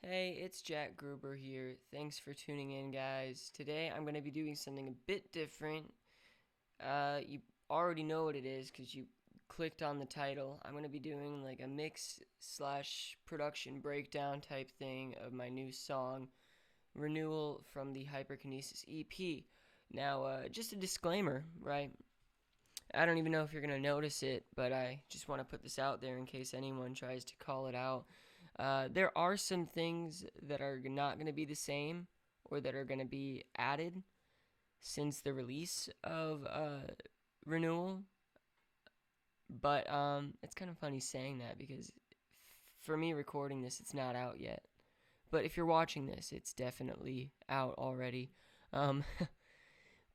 Hey, it's Jack Gruber here. Thanks for tuning in, guys. Today I'm going to be doing something a bit different. You already know what it is because you clicked on the title. I'm going to be doing like a mix slash production breakdown type thing of my new song, Renewal, from the Hyperkinesis EP. Now, just a disclaimer, right? I don't even know if you're going to notice it, but I just want to put this out there in case anyone tries to call it out. There are some things that are not going to be the same or that are going to be added since the release of Renewal. But it's kind of funny saying that because for me recording this, it's not out yet. But if you're watching this, it's definitely out already. Um,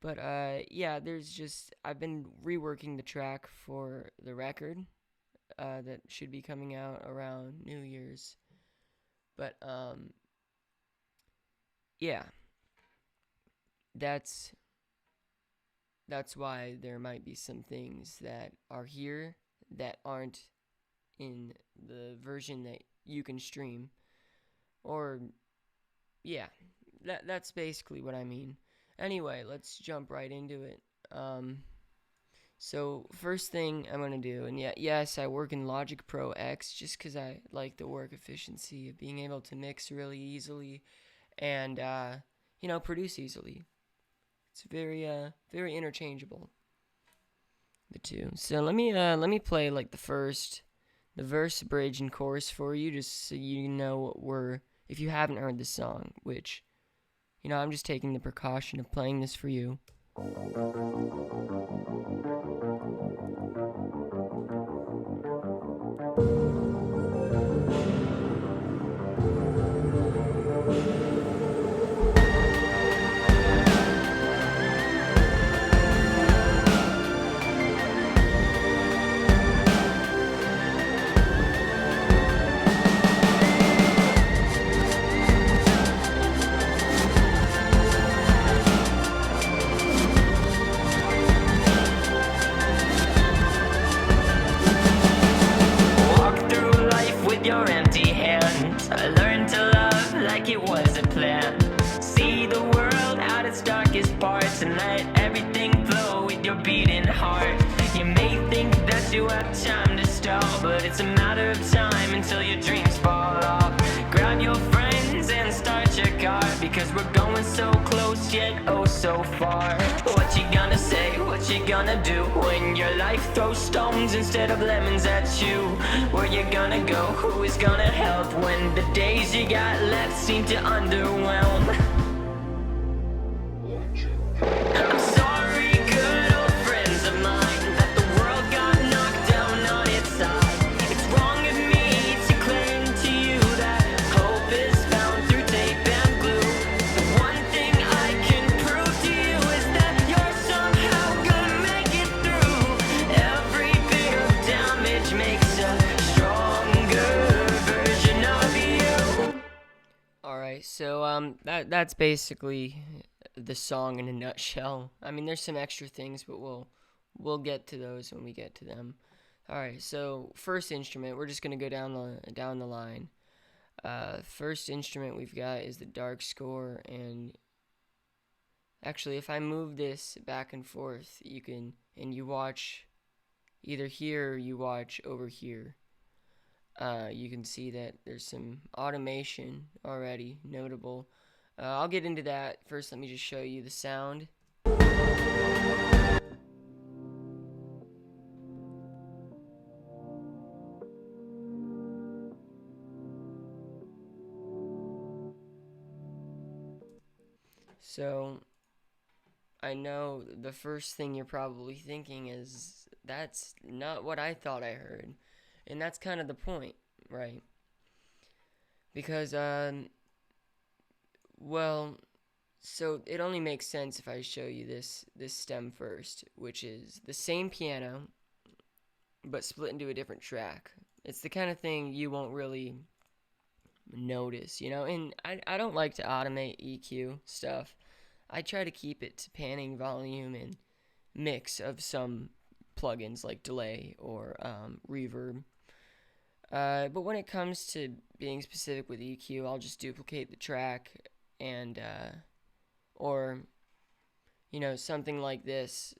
but there's just, I've been reworking the track for the record that should be coming out around New Year's. But yeah, that's why there might be some things that are here that aren't in the version that you can stream. Or yeah, that's basically what I mean. Anyway, let's jump right into it. So first thing I'm going to do, and yes, I work in Logic Pro X just because I like the work efficiency of being able to mix really easily and, produce easily. It's very interchangeable, the two. So let me play like the verse, bridge, and chorus for you just so you know what if you haven't heard this song, which, I'm just taking the precaution of playing this for you. Time to stall, but it's a matter of time until your dreams fall off. Grab your friends and start your car, because we're going so close yet oh so far. What you gonna say, what you gonna do when your life throws stones instead of lemons at you? Where you gonna go, who is gonna help when the days you got left seem to underwhelm? So that's basically the song in a nutshell. I mean, there's some extra things, but we'll get to those when we get to them. All right. So first instrument, we're just gonna go down the line. First instrument we've got is the dark score, and actually, if I move this back and forth, you watch either here or you watch over here. You can see that there's some automation already notable. I'll get into that. First, let me just show you the sound. So, I know the first thing you're probably thinking is, that's not what I thought I heard. And that's kind of the point, right? Because, so it only makes sense if I show you this stem first, which is the same piano, but split into a different track. It's the kind of thing you won't really notice, and I don't like to automate EQ stuff. I try to keep it to panning, volume, and mix of some plugins like delay or reverb. But when it comes to being specific with EQ, I'll just duplicate the track and, or, you know, something like this.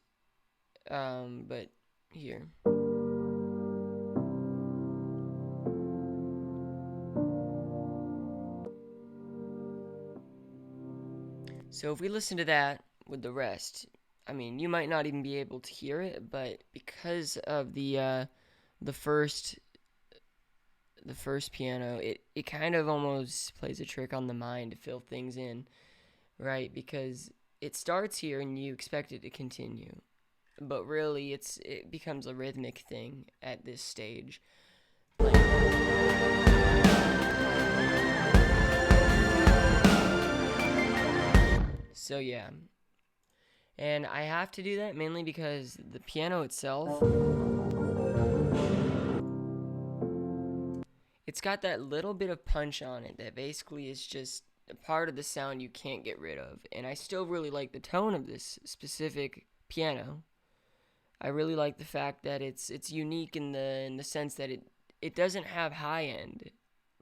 But here. So if we listen to that with the rest, I mean, you might not even be able to hear it, but because of the first piano, it kind of almost plays a trick on the mind to fill things in, right? Because it starts here and you expect it to continue, but really it becomes a rhythmic thing at this stage. So yeah, and I have to do that mainly because the piano itself, it's got that little bit of punch on it that basically is just a part of the sound you can't get rid of. And I still really like the tone of this specific piano. I really like the fact that it's unique in the sense that it doesn't have high end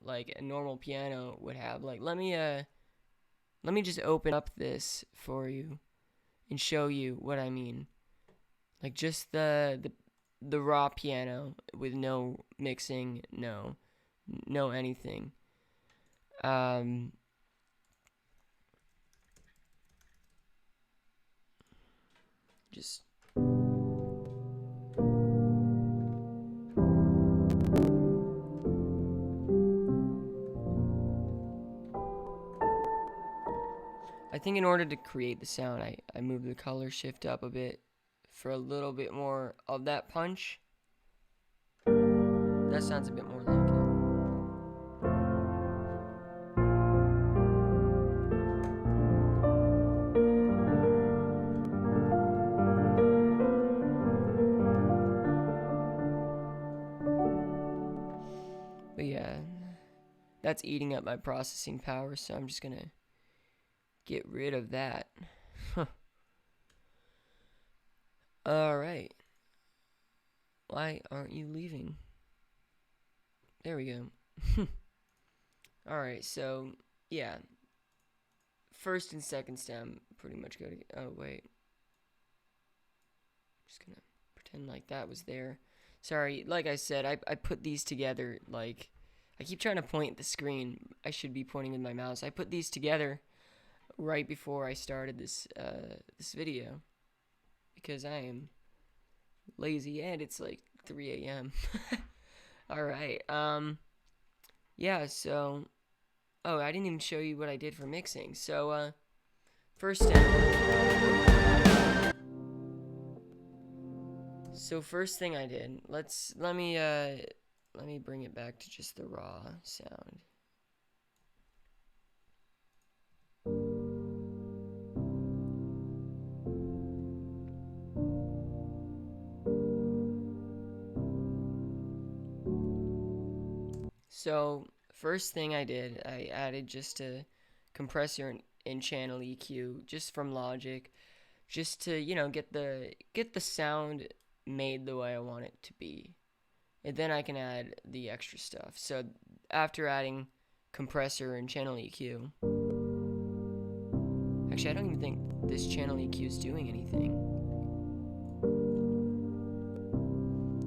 like a normal piano would have. Like let me just open up this for you and show you what I mean. Like just the raw piano with no mixing, no anything. Just I think in order to create the sound, I moved the color shift up a bit for a little bit more of that punch. That sounds a bit more like it. But yeah, that's eating up my processing power, so I'm just gonna get rid of that. Alright. Why aren't you leaving? There we go. Alright, so, yeah. First and second stem pretty much go together. Oh, wait. Just gonna pretend like that was there. Sorry, like I said, I put these together, like, I keep trying to point at the screen. I should be pointing with my mouse. I put these together right before I started this video because I am lazy and it's like 3 a.m. Alright, yeah, so, oh, I didn't even show you what I did for mixing. So, first thing I did, let me bring it back to just the raw sound. So, first thing I did, I added just a compressor and channel EQ just from Logic, just to, you know, get the sound made the way I want it to be. And then I can add the extra stuff. So, after adding compressor and channel EQ, actually, I don't even think this channel EQ is doing anything.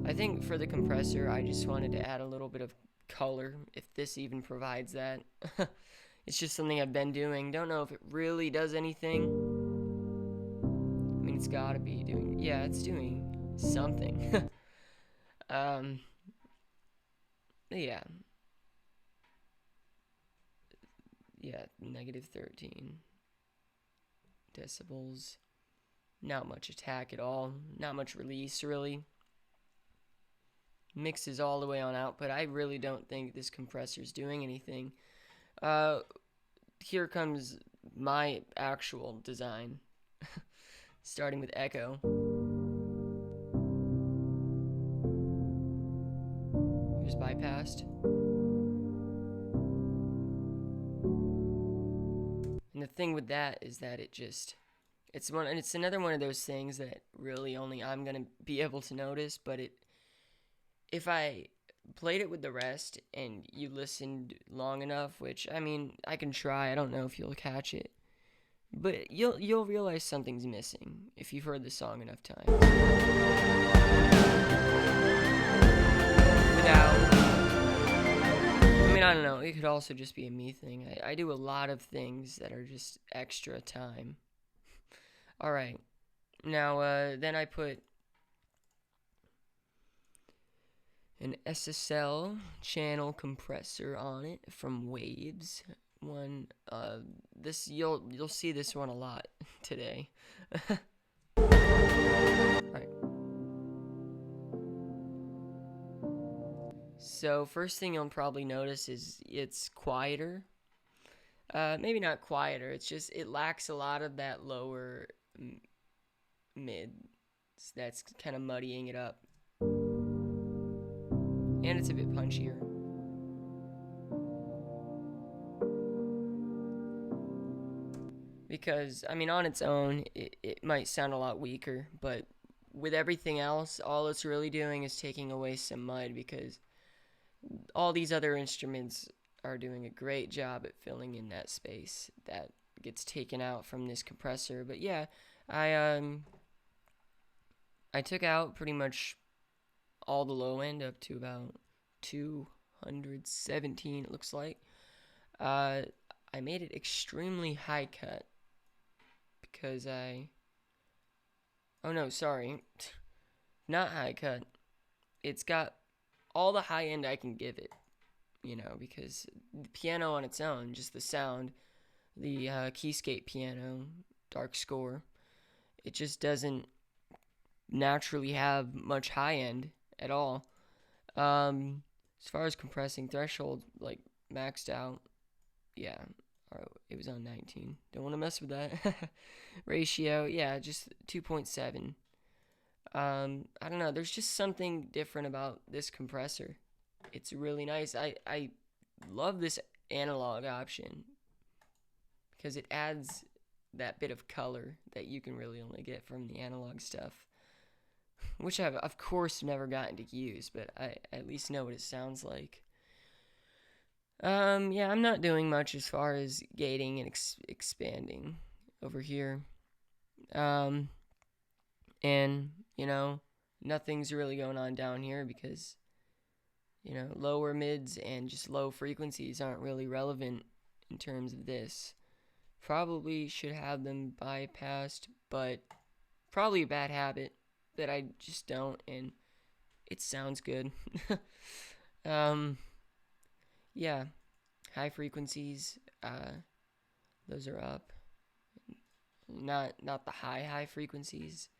I think for the compressor, I just wanted to add a little bit of color, if this even provides that. It's just something I've been doing. Don't know if it really does anything. I mean, it's gotta be doing, yeah, it's doing something. Yeah, negative 13 decibels. Not much attack at all. Not much release, really. Mixes all the way on out, but I really don't think this compressor's doing anything. Here comes my actual design. Starting with echo. Here's bypassed. And the thing with that is that it's another one of those things that really only I'm gonna be able to notice, but if I played it with the rest and you listened long enough, which, I mean, I can try. I don't know if you'll catch it. But you'll realize something's missing if you've heard the song enough times. I mean, I don't know. It could also just be a me thing. I do a lot of things that are just extra time. Alright. Now, then I put an Ssl Channel Compressor on it from Waves. This you'll see this one a lot today. Alright. So first thing you'll probably notice is it's quieter. Maybe not quieter, it's just it lacks a lot of that lower mid. That's kind of muddying it up. And it's a bit punchier. Because, I mean, on its own, it might sound a lot weaker, but with everything else, all it's really doing is taking away some mud, because all these other instruments are doing a great job at filling in that space that gets taken out from this compressor. But yeah, I took out pretty much all the low end up to about 217, it looks like. I made it extremely high cut because oh no, sorry, not high cut. It's got all the high end I can give it, you know, because the piano on its own, just the sound, the keyscape piano, dark score, it just doesn't naturally have much high end at all. As far as compressing threshold, like maxed out, yeah, it was on 19. Don't want to mess with that. Ratio, yeah, just 2.7. I don't know, there's just something different about this compressor. It's really nice. I love this analog option because it adds that bit of color that you can really only get from the analog stuff, which I've, of course, never gotten to use, but I at least know what it sounds like. Yeah, I'm not doing much as far as gating and expanding over here. And, you know, nothing's really going on down here because, you know, lower mids and just low frequencies aren't really relevant in terms of this. Probably should have them bypassed, but probably a bad habit that I just don't, and it sounds good. Yeah, high frequencies, those are up. Not the high frequencies,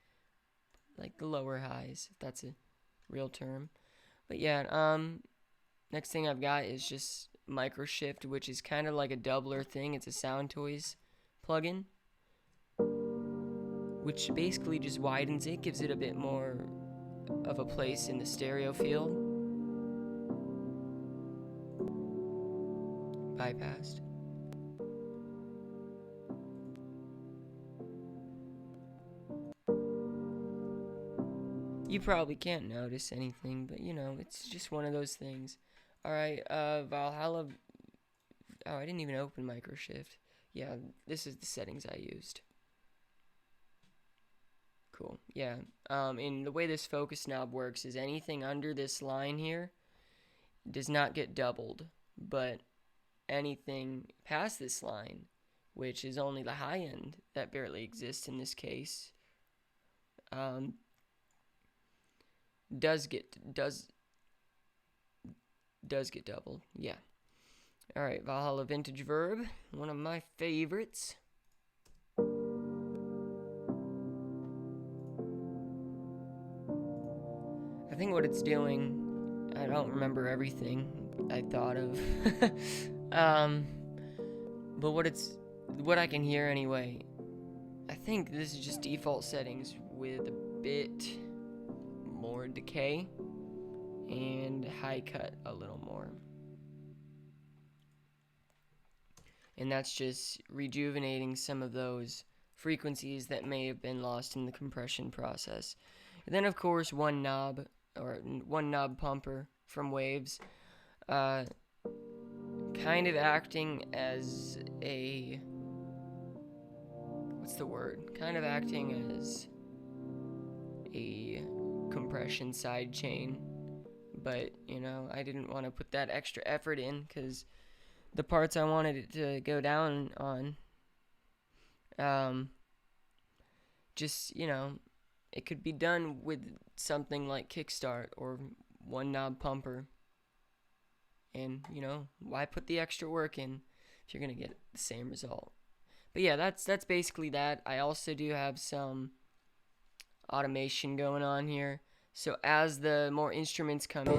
like the lower highs, if that's a real term. But yeah, next thing I've got is just Microshift, which is kind of like a doubler thing. It's a Sound Toys plugin, which basically just widens it, gives it a bit more of a place in the stereo field. Bypassed. You probably can't notice anything, but you know, it's just one of those things. Alright, Valhalla. Oh, I didn't even open Microshift. Yeah, this is the settings I used. Cool. Yeah. And the way this focus knob works is anything under this line here does not get doubled, but anything past this line, which is only the high end that barely exists in this case, does get doubled. Yeah. All right, Valhalla Vintage Verb, one of my favorites. I think what it's doing, I don't remember everything I thought of. But what I can hear anyway, I think this is just default settings with a bit more decay and high cut a little more. And that's just rejuvenating some of those frequencies that may have been lost in the compression process. And then, of course, one knob pumper from waves, kind of acting as a, what's the word? Kind of acting as a compression side chain. But, you know, I didn't want to put that extra effort in because the parts I wanted it to go down on, just, you know, it could be done with something like Kickstart or one knob pumper. And, you know, why put the extra work in if you're going to get the same result? But yeah, that's basically that. I also do have some automation going on here. So as the more instruments come in, I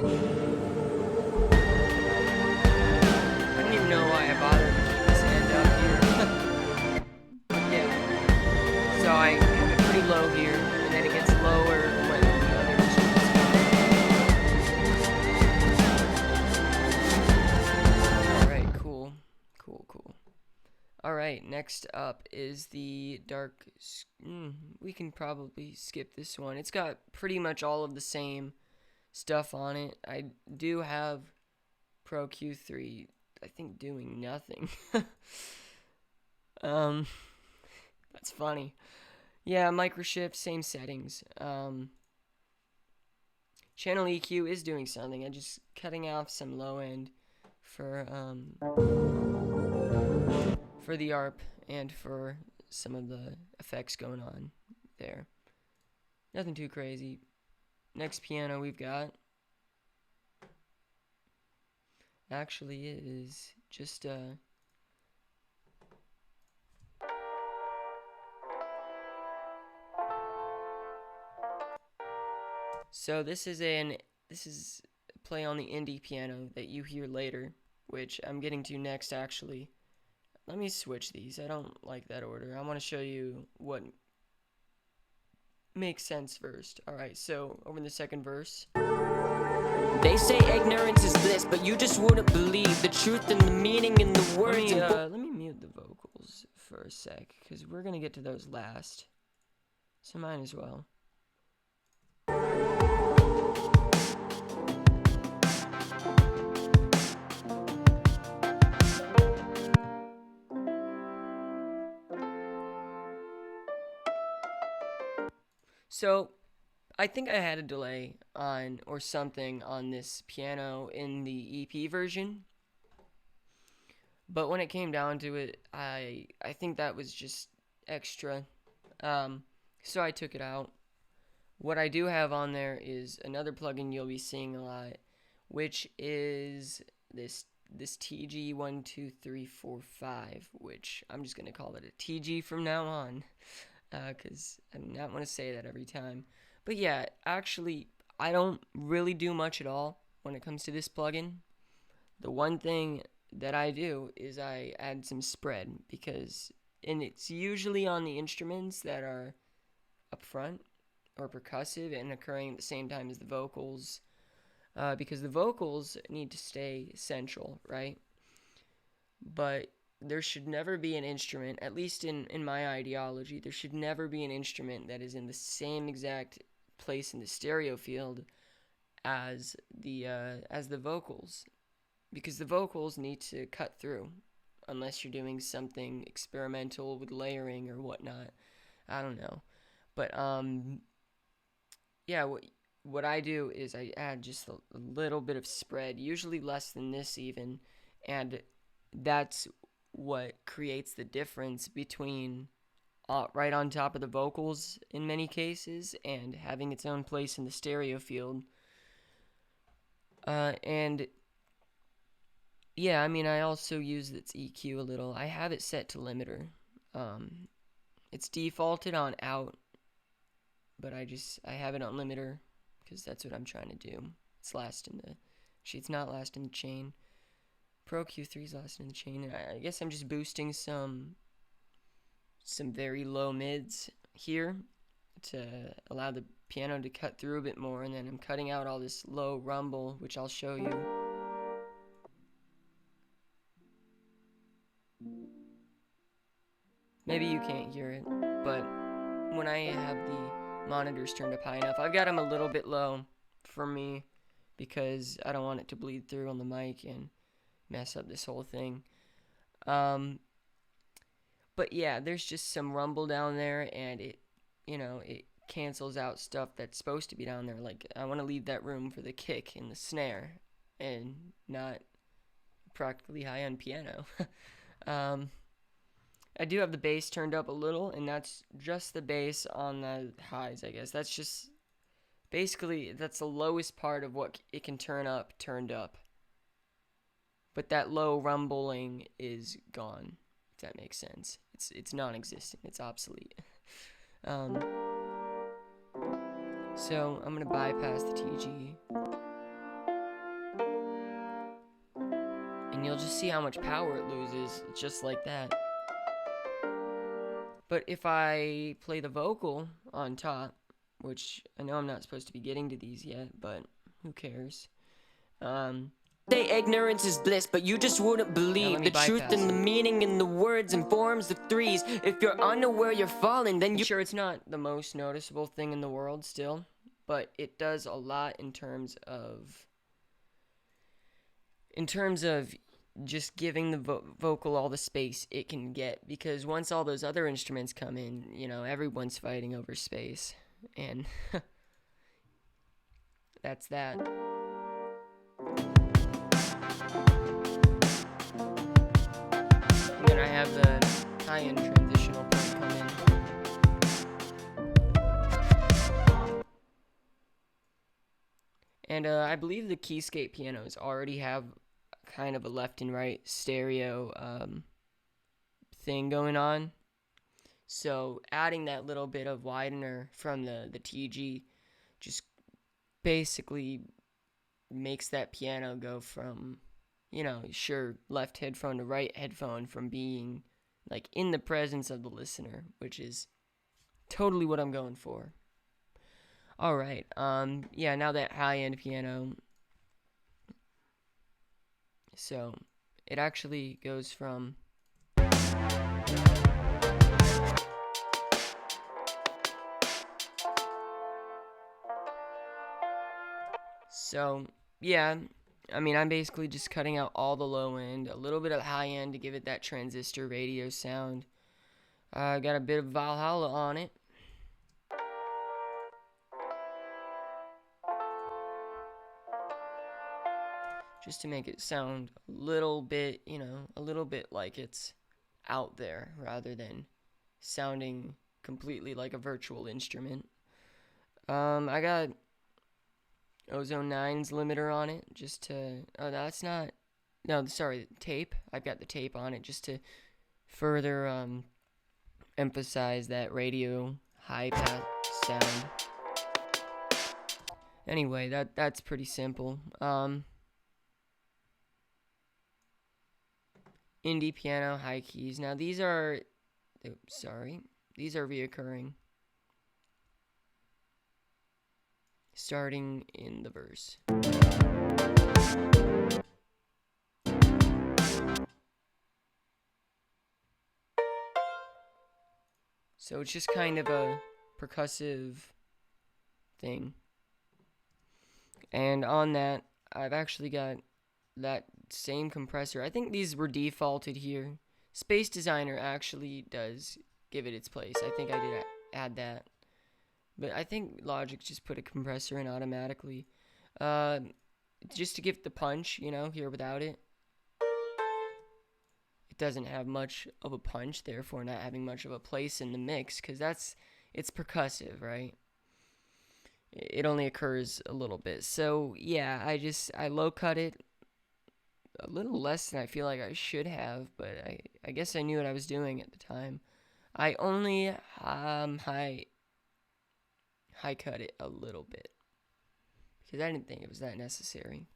don't even know why I bothered to keep this end up here. Yeah. So I have it pretty low here, and then it gets lower when the other instruments come in. Alright, cool. Alright, next up is the dark... we can probably skip this one. It's got pretty much all of the same stuff on it. I do have Pro Q3, I think, doing nothing. That's funny. Yeah, microshift, same settings. Channel EQ is doing something. I'm just cutting off some low end for the ARP and for some of the effects going on there. Nothing too crazy. Next piano we've got actually is just so this is a play on the indie piano that you hear later, which I'm getting to next actually. Let me switch these. I don't like that order. I want to show you what makes sense first. Alright, so over in the second verse. They say ignorance is bliss, but you just wouldn't believe the truth and the meaning in the words. Let me mute the vocals for a sec, because we're going to get to those last. So might as well. So, I think I had a delay on, or something on this piano in the EP version. But when it came down to it, I think that was just extra. So I took it out. What I do have on there is another plugin you'll be seeing a lot, which is this TG12345, which I'm just going to call it a TG from now on. Because I do not want to say that every time. But yeah, actually, I don't really do much at all when it comes to this plugin. The one thing that I do is I add some spread, and it's usually on the instruments that are up front or percussive and occurring at the same time as the vocals, because the vocals need to stay central, right? But there should never be an instrument, at least in my ideology, there should never be an instrument that is in the same exact place in the stereo field as the vocals, because the vocals need to cut through, unless you're doing something experimental with layering or whatnot. I don't know, but yeah, what I do is I add just a little bit of spread, usually less than this even, and that's what creates the difference between right on top of the vocals in many cases and having its own place in the stereo field. And yeah, I mean, I also use its EQ a little. I have it set to limiter. It's defaulted on out, but I have it on limiter because that's what I'm trying to do. It's not last in the chain. Pro Q3 is last in the chain, and I guess I'm just boosting some very low mids here to allow the piano to cut through a bit more, and then I'm cutting out all this low rumble, which I'll show you. Maybe you can't hear it, but when I have the monitors turned up high enough, I've got them a little bit low for me, because I don't want it to bleed through on the mic and mess up this whole thing. But yeah, there's just some rumble down there, and it cancels out stuff that's supposed to be down there. Like, I want to leave that room for the kick and the snare, and not practically high-end piano. I do have the bass turned up a little, and that's just the bass on the highs, I guess. That's just, basically, that's the lowest part of what it can turn up, turned up. But that low rumbling is gone, if that makes sense. It's non-existent. It's obsolete. So I'm going to bypass the TG. And you'll just see how much power it loses, just like that. But if I play the vocal on top, which I know I'm not supposed to be getting to these yet, but who cares? Say ignorance is bliss, but you just wouldn't believe the truth and the meaning in the words and forms of threes. If you're unaware you're falling, then you... Sure, it's not the most noticeable thing in the world still, but it does a lot in terms of just giving the vocal all the space it can get, because once all those other instruments come in, everyone's fighting over space, and that's that. And then I have the high-end transitional part come in. And I believe the keyscape pianos already have kind of a left and right stereo thing going on. So adding that little bit of widener from the TG just basically makes that piano go from, left headphone to right headphone, from being like in the presence of the listener, which is totally what I'm going for. All right. Yeah, now that high-end piano. So it actually goes from yeah, I'm basically just cutting out all the low end, a little bit of high end to give it that transistor radio sound. I got a bit of Valhalla on it. Just to make it sound a little bit, like it's out there rather than sounding completely like a virtual instrument. I got Ozone 9's limiter on it just to, tape. I've got the tape on it just to further emphasize that radio high pass sound. Anyway, that's pretty simple. Indie piano, high keys. Now these are reoccurring. Starting in the verse. So it's just kind of a percussive thing. And on that, I've actually got that same compressor. I think these were defaulted here. Space Designer actually does give it its place. I think I did add that. But I think Logic just put a compressor in automatically. Just to give the punch, here without it. It doesn't have much of a punch, therefore not having much of a place in the mix, because it's percussive, right? It only occurs a little bit. So, yeah, I low cut it a little less than I feel like I should have, but I guess I knew what I was doing at the time. I only high cut it a little bit because I didn't think it was that necessary.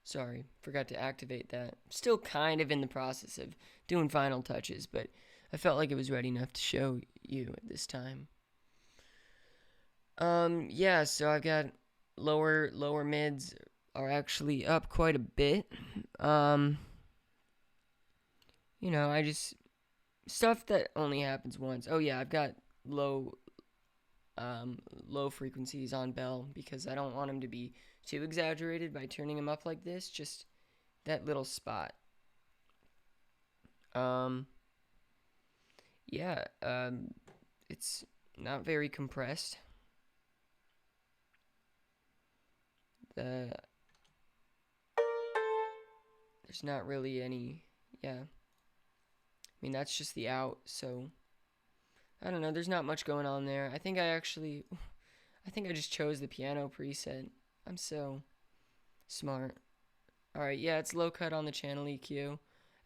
Sorry, forgot to activate that. Still kind of in the process of doing final touches, but I felt like it was ready enough to show you at this time. Yeah, so I've got lower mids are actually up quite a bit. Stuff that only happens once. Oh yeah, I've got low low frequencies on bell because I don't want him to be too exaggerated by turning him up like this. Just that little spot. Yeah, it's not very compressed. There's not really any, yeah. I mean, that's just the out, so I don't know, there's not much going on there. I think I just chose the piano preset. I'm so smart. Alright, yeah, it's low cut on the channel EQ.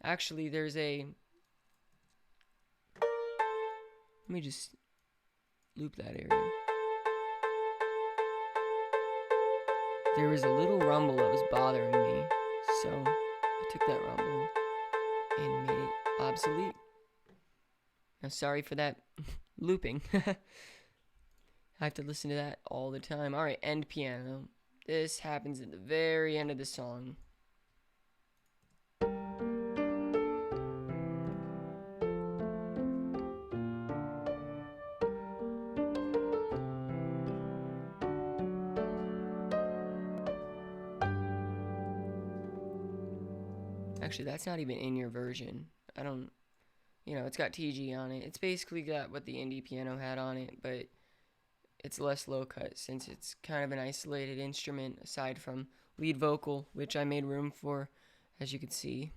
Actually, there's a... Let me just loop that area. There was a little rumble that was bothering me, so I took that rumble and made it obsolete. Now, sorry for that looping. I have to listen to that all the time. Alright, end piano. This happens at the very end of the song. Actually, that's not even in your version. I don't... You know, it's got TG on it. It's basically got what the indie piano had on it, but it's less low cut since it's kind of an isolated instrument aside from lead vocal, which I made room for, as you can see.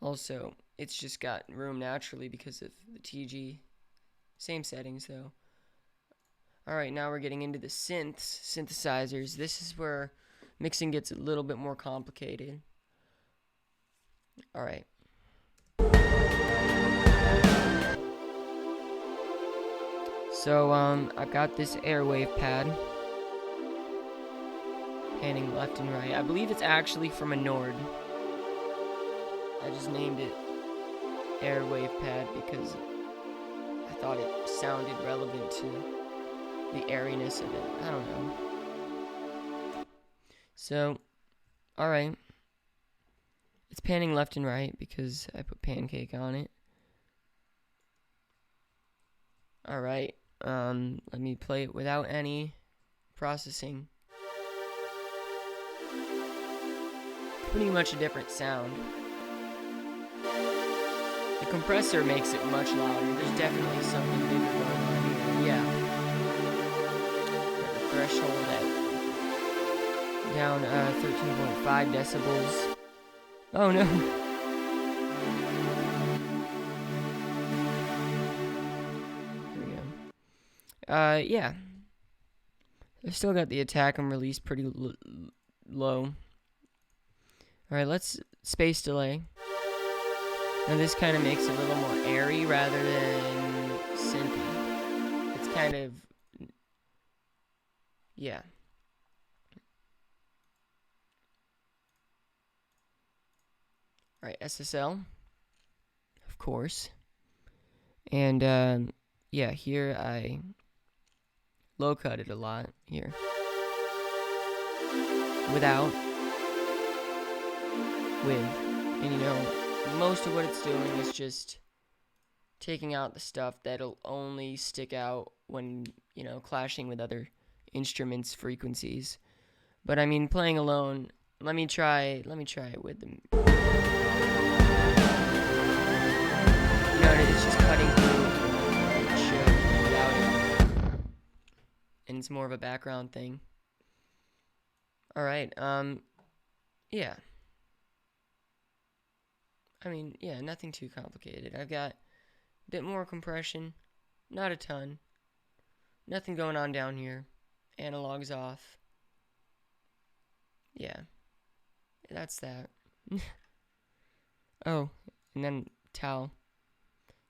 Also, it's just got room naturally because of the TG. Same settings, though. Alright, now we're getting into the synthesizers. This is where mixing gets a little bit more complicated. Alright. So, I've got this Airwave pad panning left and right. I believe it's actually from a Nord. I just named it Airwave Pad because I thought it sounded relevant to the airiness of it. I don't know. So, alright. It's panning left and right because I put pancake on it. Alright. Let me play it without any processing. Pretty much a different sound. The compressor makes it much louder. There's definitely something bigger going on here. Yeah. Got the threshold at down 13.5 decibels. Oh no. Yeah. I still got the attack and release pretty low. Alright, let's space delay. Now this kind of makes it a little more airy rather than synthy. It's kind of... yeah. Alright, SSL. Of course. And, yeah, here I... low cut it a lot here. Without. With. And you know, most of what it's doing is just taking out the stuff that'll only stick out when, you know, clashing with other instruments' frequencies. But I mean, playing alone, let me try it with them. You know, it's just cutting through it should without it. And it's more of a background thing. Alright, yeah. I mean, yeah, nothing too complicated. I've got a bit more compression, not a ton. Nothing going on down here. Analog's off. Yeah. That's that. Oh, and then Towel.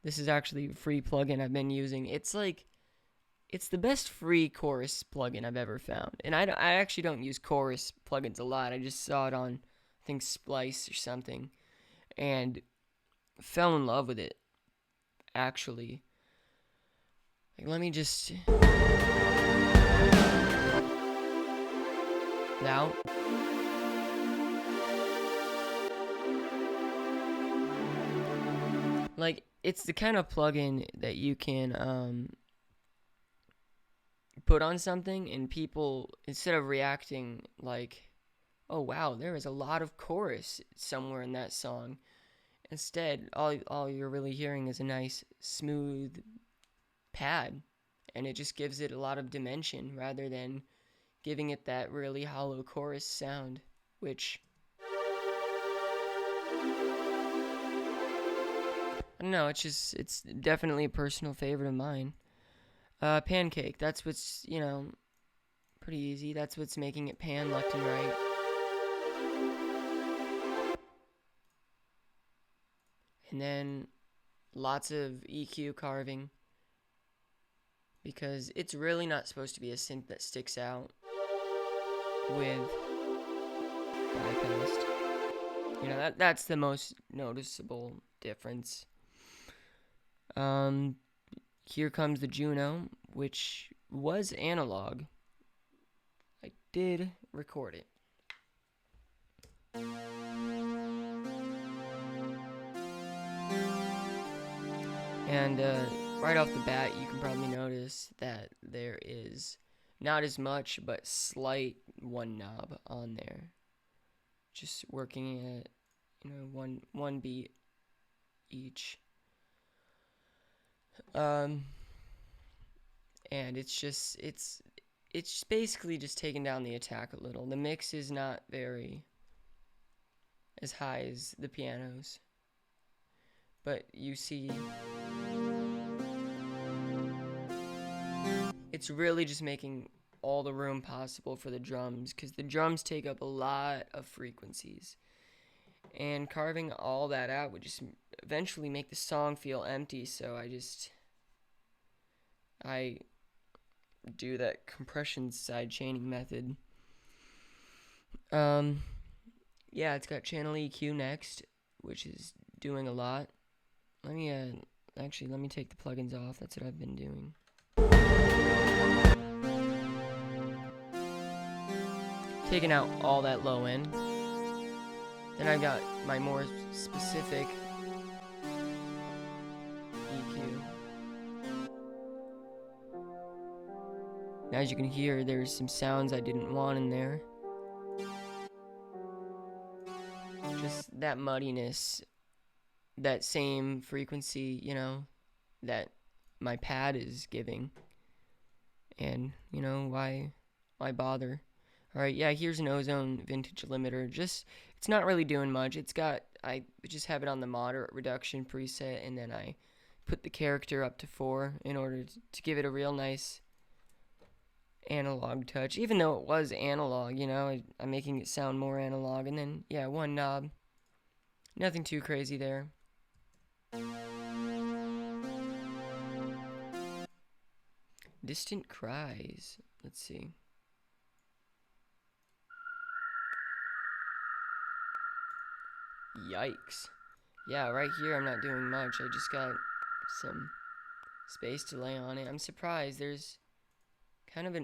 This is actually a free plugin I've been using. It's like... it's the best free chorus plugin I've ever found. And I actually don't use chorus plugins a lot. I just saw it on, I think, Splice or something. And fell in love with it, actually. Like, let me just... now. Like, it's the kind of plugin that you can, put on something and people, instead of reacting like, oh wow, there is a lot of chorus somewhere in that song, instead all you're really hearing is a nice smooth pad, and it just gives it a lot of dimension rather than giving it that really hollow chorus sound, which I don't know, it's definitely a personal favorite of mine. Pancake, that's what's, pretty easy. That's what's making it pan left and right. And then lots of EQ carving, because it's really not supposed to be a synth that sticks out with bypassed. That's the most noticeable difference. Here comes the Juno, which was analog. I did record it. And right off the bat, you can probably notice that there is not as much, but slight one knob on there. Just working at, one beat each. And it's basically just taking down the attack a little. The mix is not very as high as the pianos, but you see it's really just making all the room possible for the drums, because the drums take up a lot of frequencies, and carving all that out would just eventually make the song feel empty. So I do that compression side chaining method. Yeah, it's got channel EQ next, which is doing a lot. Let me take the plugins off. That's what I've been doing. Taking out all that low end. Then I got my more specific EQ. Now, as you can hear, there's some sounds I didn't want in there. Just that muddiness, that same frequency, that my pad is giving. And, why bother? Alright, yeah, here's an Ozone vintage limiter. It's not really doing much. I just have it on the moderate reduction preset, and then I put the character up to 4 in order to give it a real nice analog touch. Even though it was analog, I'm making it sound more analog. And then, yeah, one knob. Nothing too crazy there. Distant cries. Let's see. Yikes. Yeah, right here I'm not doing much. I just got some space delay on it. I'm surprised. There's kind of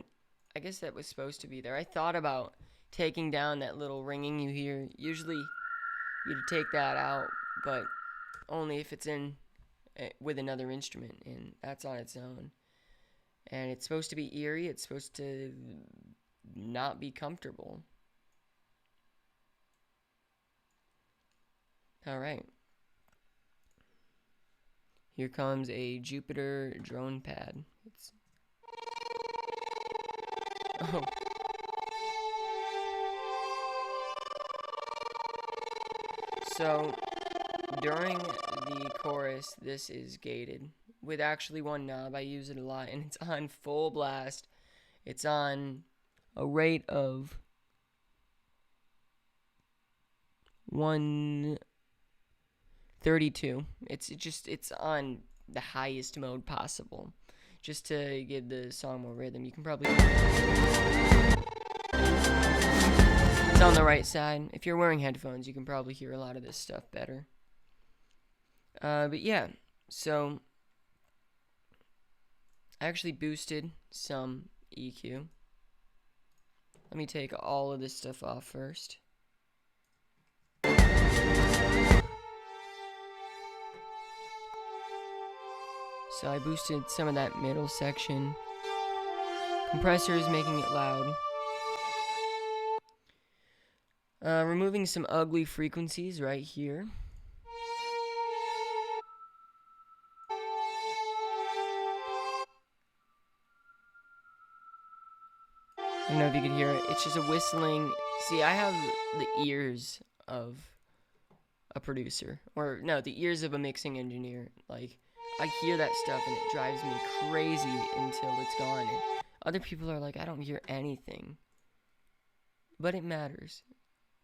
I guess that was supposed to be there. I thought about taking down that little ringing you hear. Usually you'd take that out, but only if it's in with another instrument, and that's on its own. And it's supposed to be eerie. It's supposed to not be comfortable. Alright. Here comes a Jupiter drone pad. Oh. So, during the chorus, this is gated with actually one knob. I use it a lot, and it's on full blast. It's on a rate of 132. It's on the highest mode possible, just to give the song more rhythm. You can probably it's on the right side. If you're wearing headphones, you can probably hear a lot of this stuff better. But yeah, so I actually boosted some EQ. Let me take all of this stuff off first. So I boosted some of that middle section Compressor is making it loud. Removing some ugly frequencies right here. I don't know if you can hear it. It's just a whistling. See, I have the ears of a producer. Or, no, the ears of a mixing engineer. Like, I hear that stuff and it drives me crazy until it's gone. And other people are like, I don't hear anything. But it matters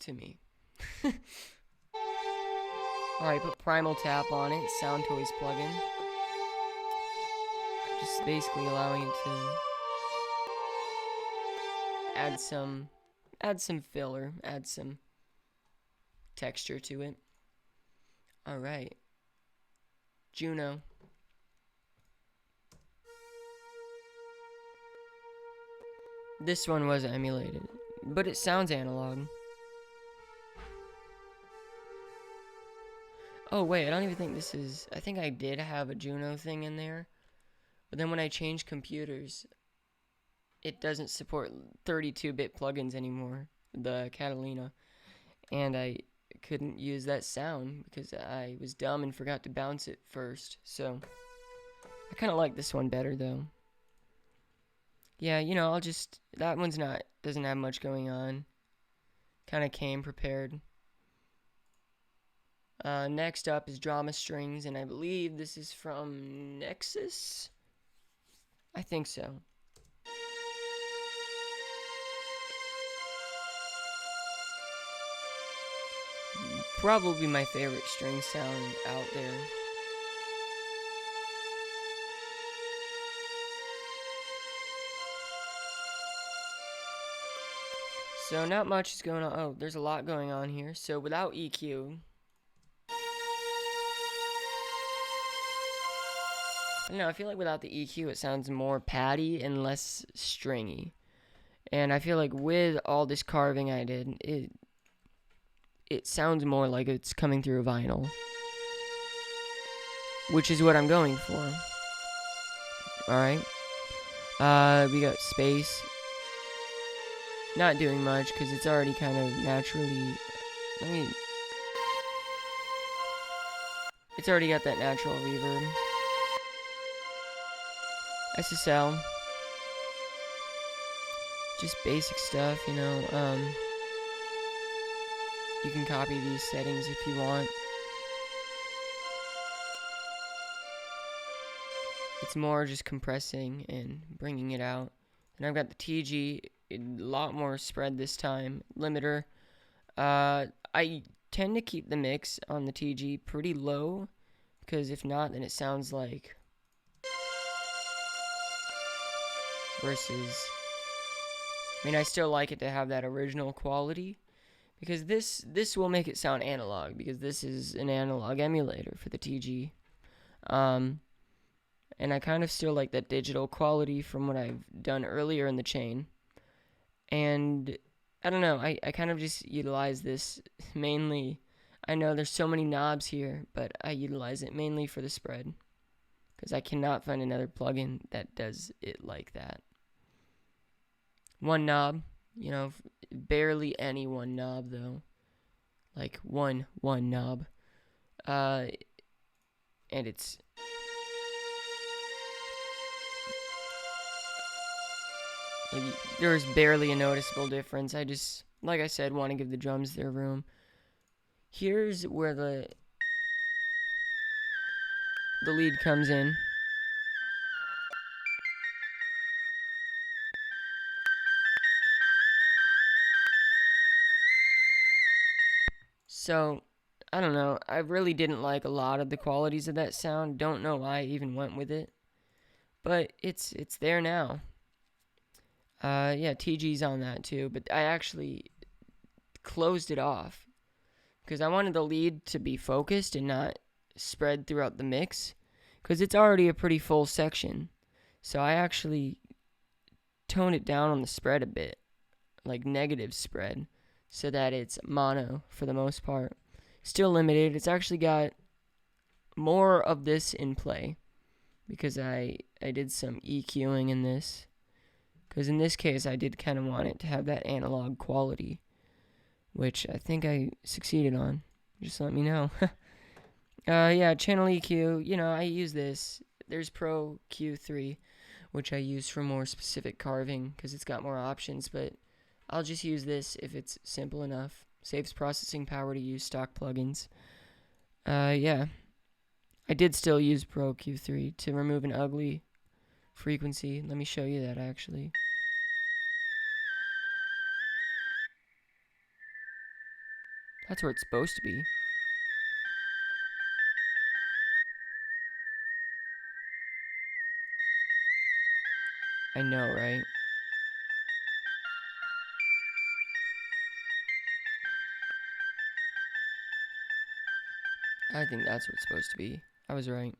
to me. Alright, put Primal Tap on it. Sound Toys plugin. Just basically allowing it to add some filler, add some texture to it. Alright. Juno. This one was emulated, but it sounds analog. Oh wait, I don't even think this is... I think I did have a Juno thing in there. But then when I changed computers, it doesn't support 32-bit plugins anymore, the Catalina. And I couldn't use that sound because I was dumb and forgot to bounce it first. So, I kind of like this one better though. Yeah, you know, I'll just... That one's not... Doesn't have much going on. Kind of came prepared. Next up is Drama Strings, and I believe this is from Nexus? I think so. Probably my favorite string sound out there. So not much is going on. Oh, there's a lot going on here. So without EQ... I don't know, I feel like without the EQ it sounds more patty and less stringy. And I feel like with all this carving I did, it sounds more like it's coming through a vinyl. Which is what I'm going for. Alright. We got space. Not doing much because it's already kind of naturally... It's already got that natural reverb. Ssl. Just basic stuff, you know. You can copy these settings if you want. It's more just compressing and bringing it out. And I've got the TG, a lot more spread this time. Limiter. I tend to keep the mix on the TG pretty low, because if not, then it sounds like... Versus... I mean, I still like it to have that original quality, because this will make it sound analog, because this is an analog emulator for the TG. And I kind of still like that digital quality from what I've done earlier in the chain. And I don't know, I kind of just utilize this mainly. I know there's so many knobs here, but I utilize it mainly for the spread, because I cannot find another plugin that does it like that. One knob, you know, barely any one knob though. Like one knob. And it's... Like, there's barely a noticeable difference. I just, like I said, want to give the drums their room. Here's where the lead comes in. So, I don't know. I really didn't like a lot of the qualities of that sound. Don't know why I even went with it. But it's there now. Yeah, TG's on that too. But I actually closed it off, because I wanted the lead to be focused and not spread throughout the mix, because it's already a pretty full section. So I actually toned it down on the spread a bit, like negative spread, so that it's mono for the most part. Still limited. It's actually got more of this in play, because I did some EQing in this, Because in this case, I did kind of want it to have that analog quality, which I think I succeeded on. Just let me know. Yeah, channel EQ, you know, I use this. There's Pro Q3, which I use for more specific carving because it's got more options, but I'll just use this if it's simple enough. Saves processing power to use stock plugins. Yeah. I did still use Pro Q3 to remove an ugly frequency. Let me show you that, actually. That's where it's supposed to be. I know, right? I think that's what it's supposed to be. I was right.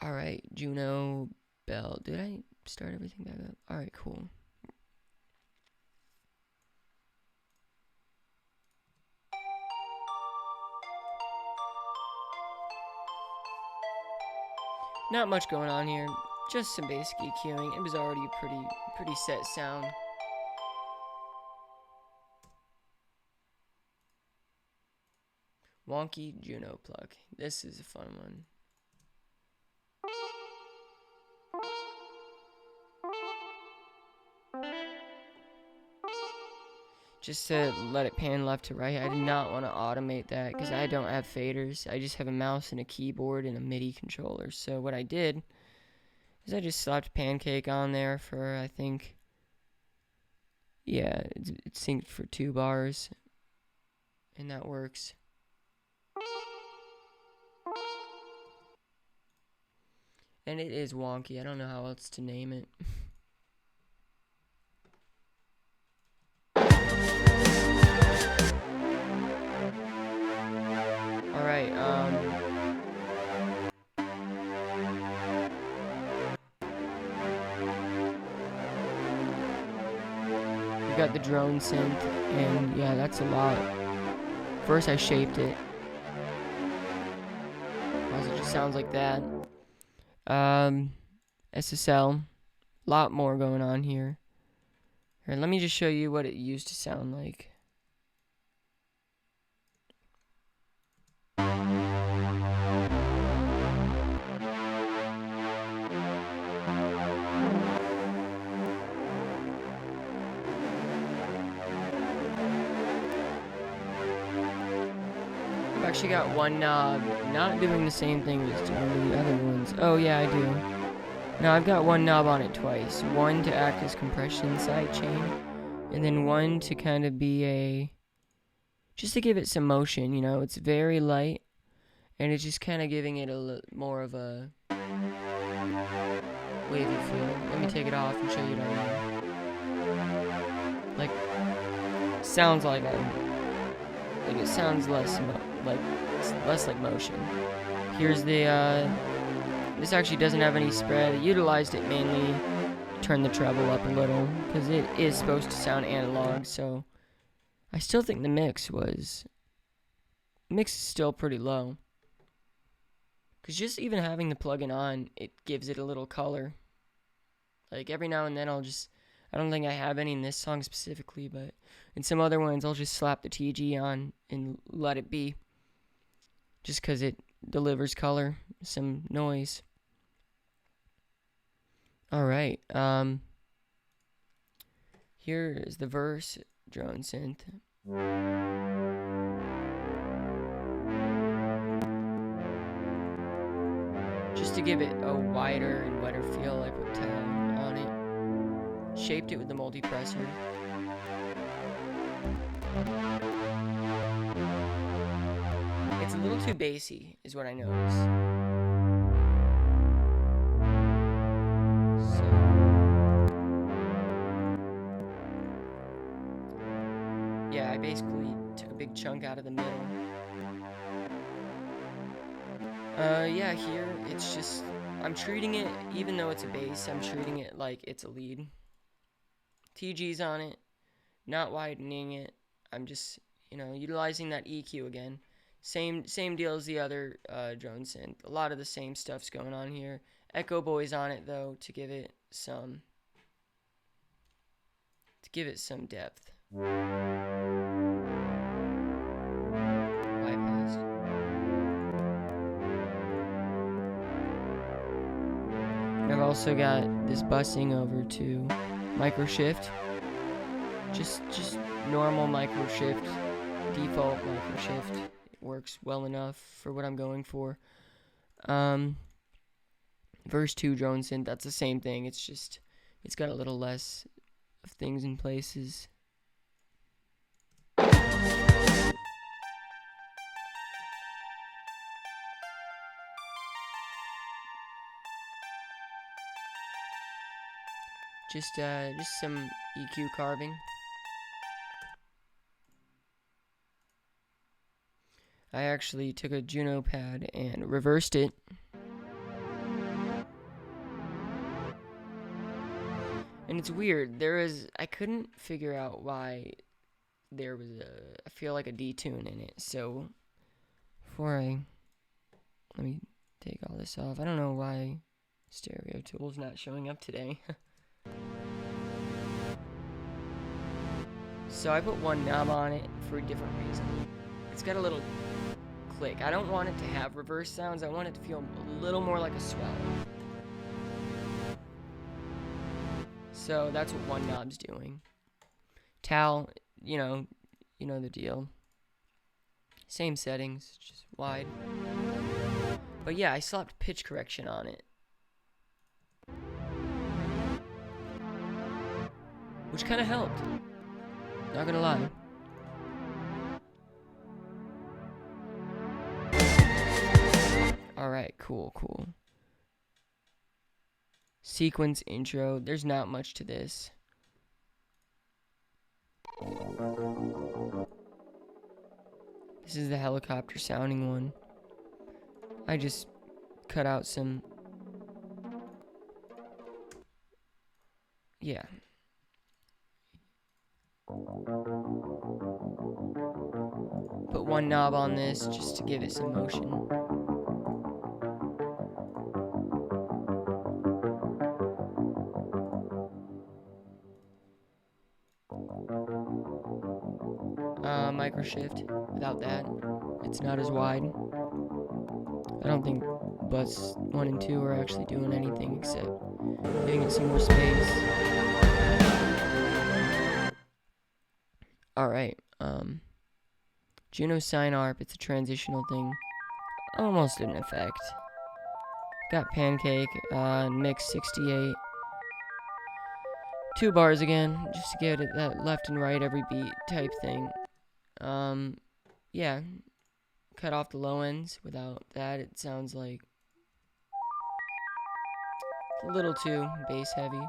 Alright, Juno Bell. Did I start everything back up? Alright, cool. Not much going on here. Just some basic EQing. It was already a pretty set sound. Wonky Juno plug. This is a fun one. Just to let it pan left to right. I did not want to automate that because I don't have faders. I just have a mouse and a keyboard and a MIDI controller. So what I did is I just slapped Pancake on there for, I think, yeah, it's synced for 2 bars. And that works. And it is wonky. I don't know how else to name it. Alright, we got the drone synth, and yeah, that's a lot. First I shaped it. Also, it just sounds like that. SSL. A lot more going on here. Here, let me just show you what it used to sound like. I've actually got one knob not doing the same thing as doing the other ones. Oh yeah, I do. Now I've got one knob on it twice. One to act as compression sidechain, and then one to kind of be just to give it some motion, you know. It's very light, and it's just kind of giving it a more of a wavy feel. Let me take it off and show you what I mean. Like, sounds like it sounds less like motion. Here's the this actually doesn't have any spread. I utilized it mainly to turn the treble up a little because it is supposed to sound analog. So I still think the mix is still pretty low. Because just even having the plugin on, it gives it a little color. Like every now and then I don't think I have any in this song specifically, but in some other ones I'll just slap the TG on and let it be. Just because it delivers color, some noise. Alright, here is the verse drone synth. Just to give it a wider and wetter feel, I put Town on it. Shaped it with the multipressor. It's a little too bassy, is what I notice. So, yeah, I basically took a big chunk out of the middle. Yeah, here, it's just, I'm treating it, even though it's a bass, I'm treating it like it's a lead. TG's on it, not widening it. I'm just, you know, utilizing that EQ again. Same deal as the other drone synth. A lot of the same stuff's going on here. Echo Boys on it though to give it some depth. Bypassed. I've also got this busing over to micro shift. Just normal micro shift, default micro shift. It works well enough for what I'm going for. Verse 2 drone synth, that's the same thing. It's got a little less of things in places. Just some EQ carving. I actually took a Juno pad and reversed it. And it's weird. I couldn't figure out why there was I feel like a detune in it. So let me take all this off. I don't know why Stereo Tool's not showing up today. So I put one knob on it for a different reason. It's got a little click. I don't want it to have reverse sounds. I want it to feel a little more like a swell. So that's what one knob's doing. Tal, you know the deal. Same settings, just wide. But yeah, I slapped pitch correction on it. Which kind of helped. Not gonna lie. Alright, cool. Sequence intro. There's not much to this. This is the helicopter sounding one. I just cut out some... Yeah. Put one knob on this just to give it some motion. Micro shift. Without that, it's not as wide. I don't think bus 1 and 2 are actually doing anything except giving it some more space. Alright, Juno Sine Arp, it's a transitional thing. Almost an effect. Got Pancake, mix 68. 2 bars again, just to get it that left and right every beat type thing. Yeah. Cut off the low ends. Without that, it sounds like a little too bass heavy.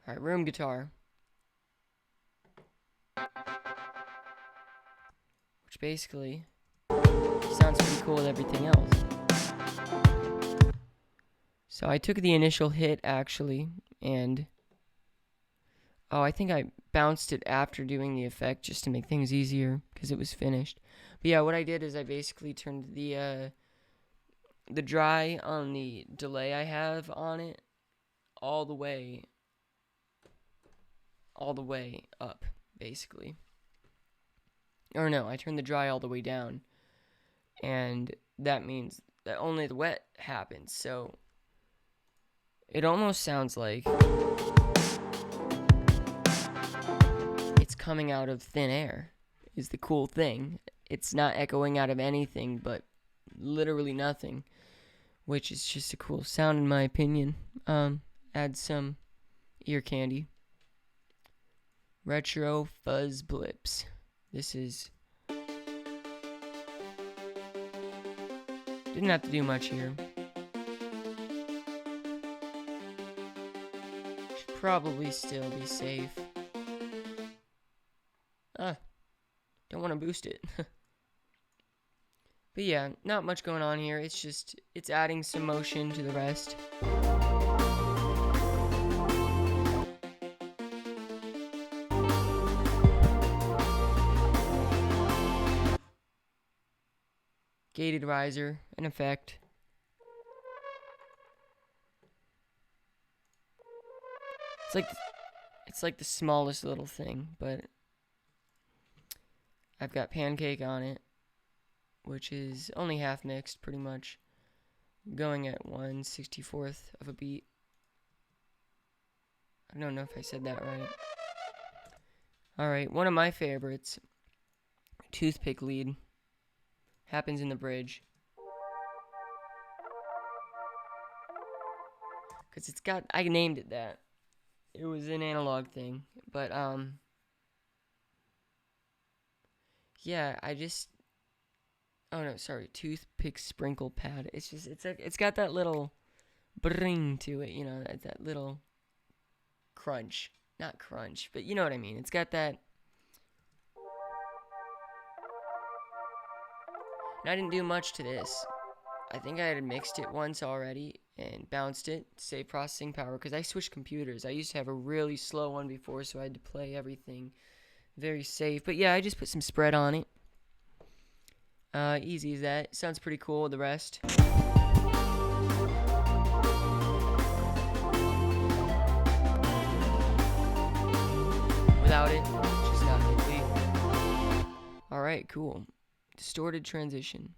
Alright, room guitar. Which basically sounds pretty cool with everything else. So I took the initial hit, actually, and... Oh, I think I bounced it after doing the effect just to make things easier, because it was finished. But yeah, what I did is I basically turned the dry on the delay I have on it all the way up, basically. Or no, I turned the dry all the way down, and that means that only the wet happens, so it almost sounds like it's coming out of thin air, is the cool thing. It's not echoing out of anything but literally nothing, which is just a cool sound in my opinion. Add some ear candy. Retro Fuzz Blips. This is... Didn't have to do much here. Should probably still be safe. Don't want to boost it. But yeah, not much going on here. It's just, it's adding some motion to the rest. gated riser, an effect. It's like the smallest little thing, but I've got Pancake on it, which is only half mixed, pretty much, going at 1/64th of a beat. I don't know if I said that right. Alright, one of my favorites, Toothpick Lead, happens in the bridge. Because it's got, I named it that. It was an analog thing, but, yeah, oh no, sorry, Toothpick Sprinkle Pad. It's just, it's got that little bring to it, you know, that little crunch. Not crunch, but you know what I mean. It's got that. And I didn't do much to this. I think I had mixed it once already and bounced it to save processing power because I switched computers. I used to have a really slow one before, so I had to play everything very safe. But yeah, I just put some spread on it. Easy as that. Sounds pretty cool with the rest. Without it, it's just not complete. Alright, cool. Distorted transition.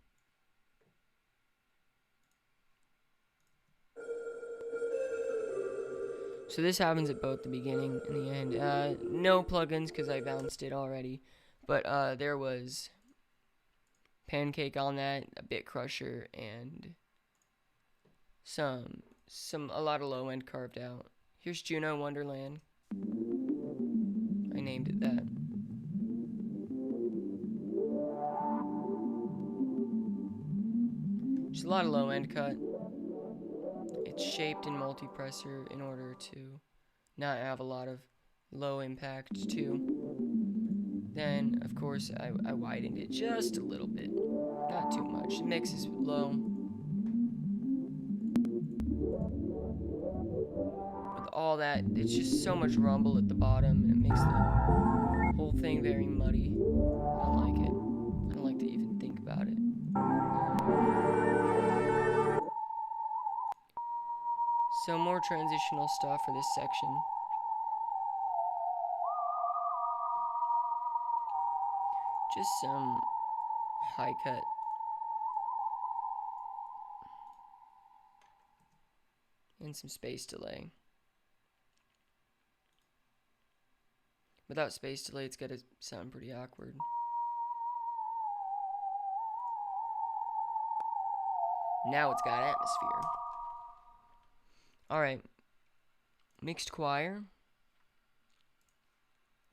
So this happens at both the beginning and the end. No plugins because I bounced it already. But there was Pancake on that, a bit crusher, and a lot of low end carved out. Here's Juno Wonderland. I named it that. Just a lot of low end cut. It's shaped in multi-pressor in order to not have a lot of low impact too. Then, of course, I widened it just a little bit. Not too much. The mix is low. With all that, it's just so much rumble at the bottom, and it makes the whole thing very muddy. I don't like it. I don't like to even think about it. So more transitional stuff for this section. Just some high cut. And some space delay. Without space delay, it's gotta sound pretty awkward. Now it's got atmosphere. Alright. Mixed choir.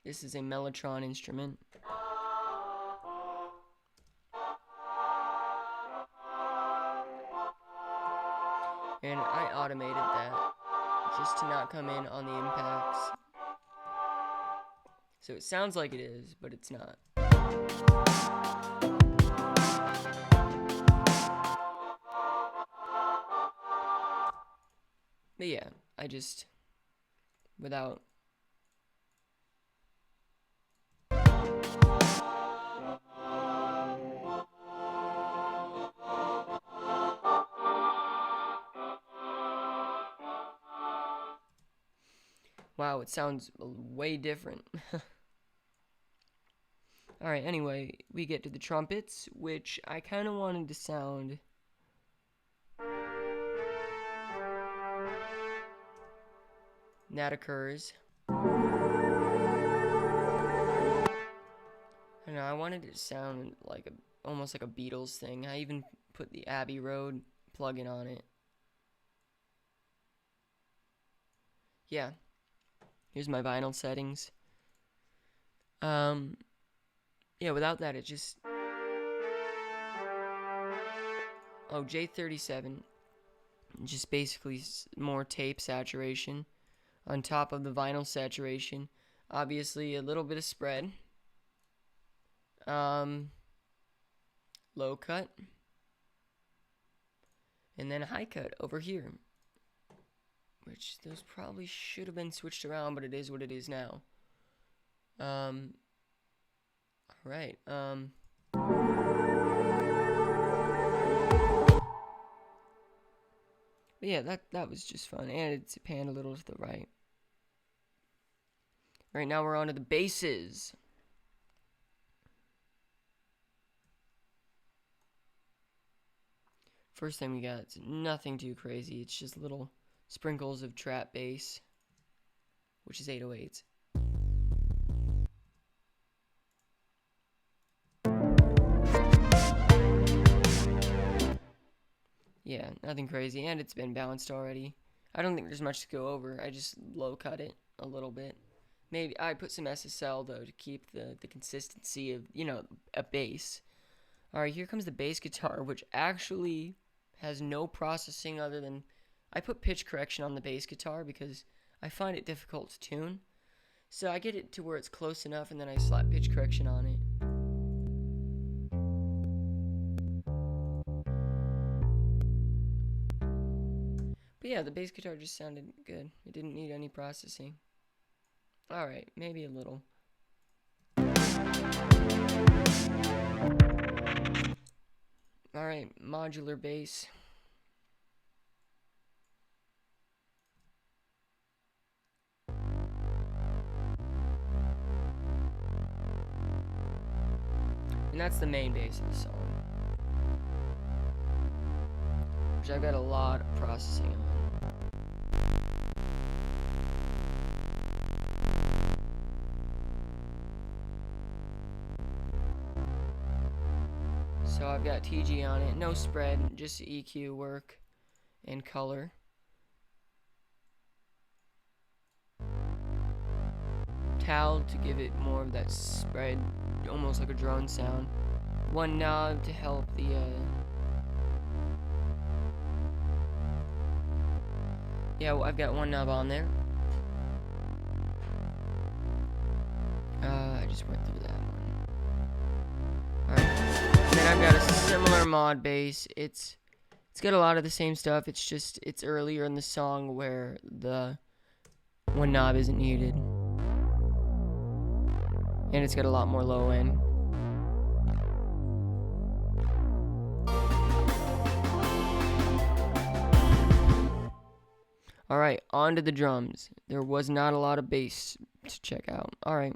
This is a Mellotron instrument. And I automated that just to not come in on the impacts. So it sounds like it is, but it's not. But yeah, I just, without. Wow, it sounds way different. Alright, anyway, we get to the trumpets, which I kind of wanted to sound that occurs. I don't know, I wanted it to sound like almost like a Beatles thing. I even put the Abbey Road plugin on it. Yeah. Here's my vinyl settings. Yeah, without that, it just... Oh, J37. Just basically more tape saturation on top of the vinyl saturation. Obviously, a little bit of spread. Low cut. And then high cut over here. Which, those probably should have been switched around, but it is what it is now. Alright, But yeah, that was just fun, and it's panned a little to the right. Right now we're on to the basses. First thing we got, it's nothing too crazy. It's just little sprinkles of trap bass, which is 808s. Yeah, nothing crazy, and it's been balanced already. I don't think there's much to go over. I just low cut it a little bit. Maybe I put some SSL though to keep the consistency of, you know, a bass. Alright, here comes the bass guitar, which actually has no processing other than I put pitch correction on the bass guitar because I find it difficult to tune. So I get it to where it's close enough and then I slap pitch correction on it. But yeah, the bass guitar just sounded good. It didn't need any processing. Alright, maybe a little. Alright, modular bass. And that's the main bass of the song, which I've got a lot of processing on. So I've got TG on it, no spread, just EQ work and color. Tal to give it more of that spread, almost like a drone sound. One knob to help the yeah, well, I've got one knob on there. I just went through that one. Alright. And then I've got a similar mod bass. It's got a lot of the same stuff. It's just it's earlier in the song where the one knob isn't needed. And it's got a lot more low end. Alright, on to the drums. There was not a lot of bass to check out. Alright,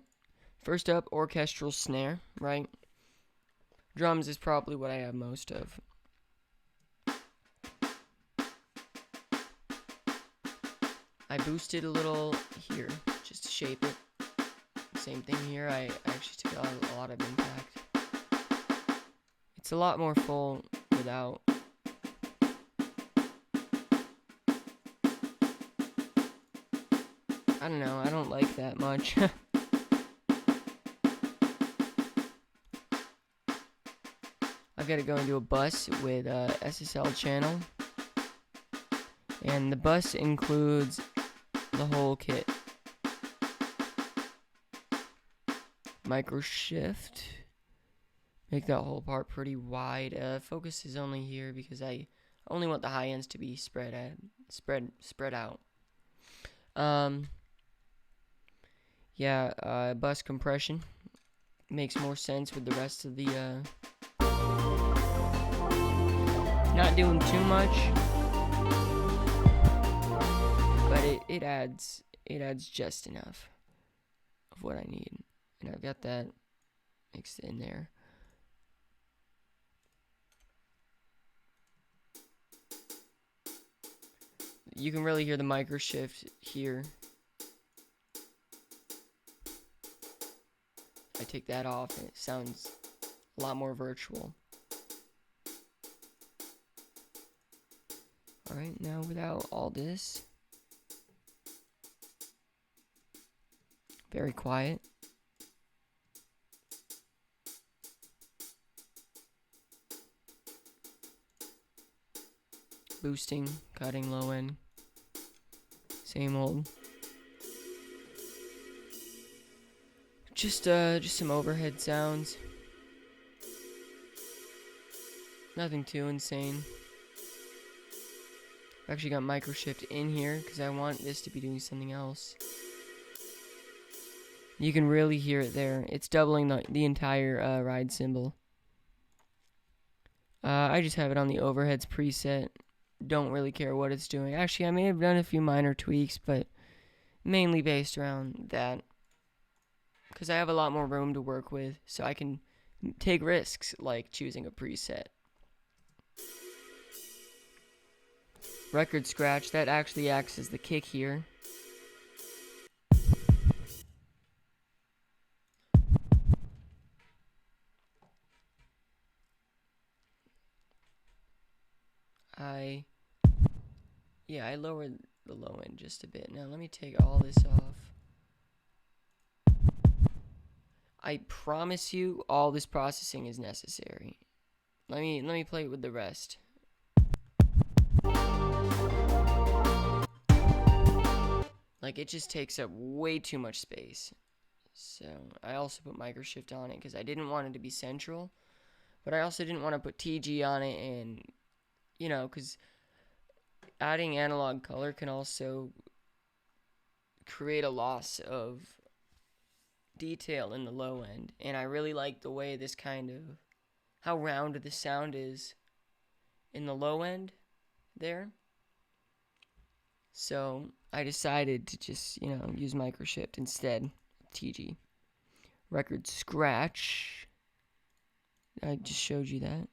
first up, orchestral snare, right? Drums is probably what I have most of. I boosted a little here, just to shape it. Same thing here, I actually took out a lot of impact. It's a lot more full without. I don't know, I don't like that much. I've got to go into a bus with Ssl Channel. And the bus includes the whole kit. Micro shift. Make that whole part pretty wide. Focus is only here because I only want the high ends to be spread out. Yeah, bus compression makes more sense with the rest of the not doing too much, but it adds just enough of what I need, and I've got that mixed in there. You can really hear the micro shift here. I take that off and it sounds a lot more virtual. Alright, now without all this, very quiet. Boosting, cutting low end. Same old. Just some overhead sounds. Nothing too insane. I've actually got micro shift in here because I want this to be doing something else. You can really hear it there. It's doubling the entire ride cymbal. I just have it on the overheads preset. don't really care what it's doing. Actually, I may have done a few minor tweaks, but mainly based around that. Because I have a lot more room to work with, so I can take risks, like choosing a preset. Record scratch, that actually acts as the kick here. I lowered the low end just a bit. Now let me take all this off. I promise you all this processing is necessary. Let me play with the rest. Like, it just takes up way too much space. So I also put microshift on it because I didn't want it to be central, but I also didn't want to put TG on it, and because adding analog color can also create a loss of detail in the low end, and I really like the way this how round the sound is in the low end there. So I decided to just use microshift instead of TG. Record scratch, I just showed you that.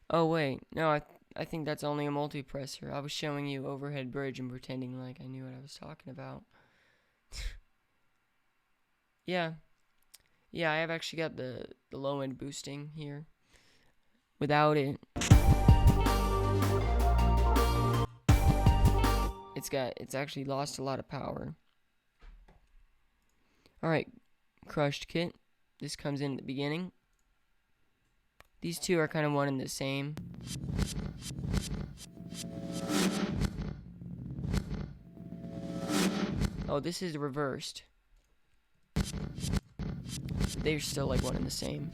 Oh wait, no, I think that's only a multipressor. I was showing you overhead bridge and pretending like I knew what I was talking about. Yeah, I have actually got the low end boosting here. Without it, it's actually lost a lot of power. Alright, crushed kit. This comes in at the beginning. These two are kind of one and the same. Oh, this is reversed. They're still like one and the same.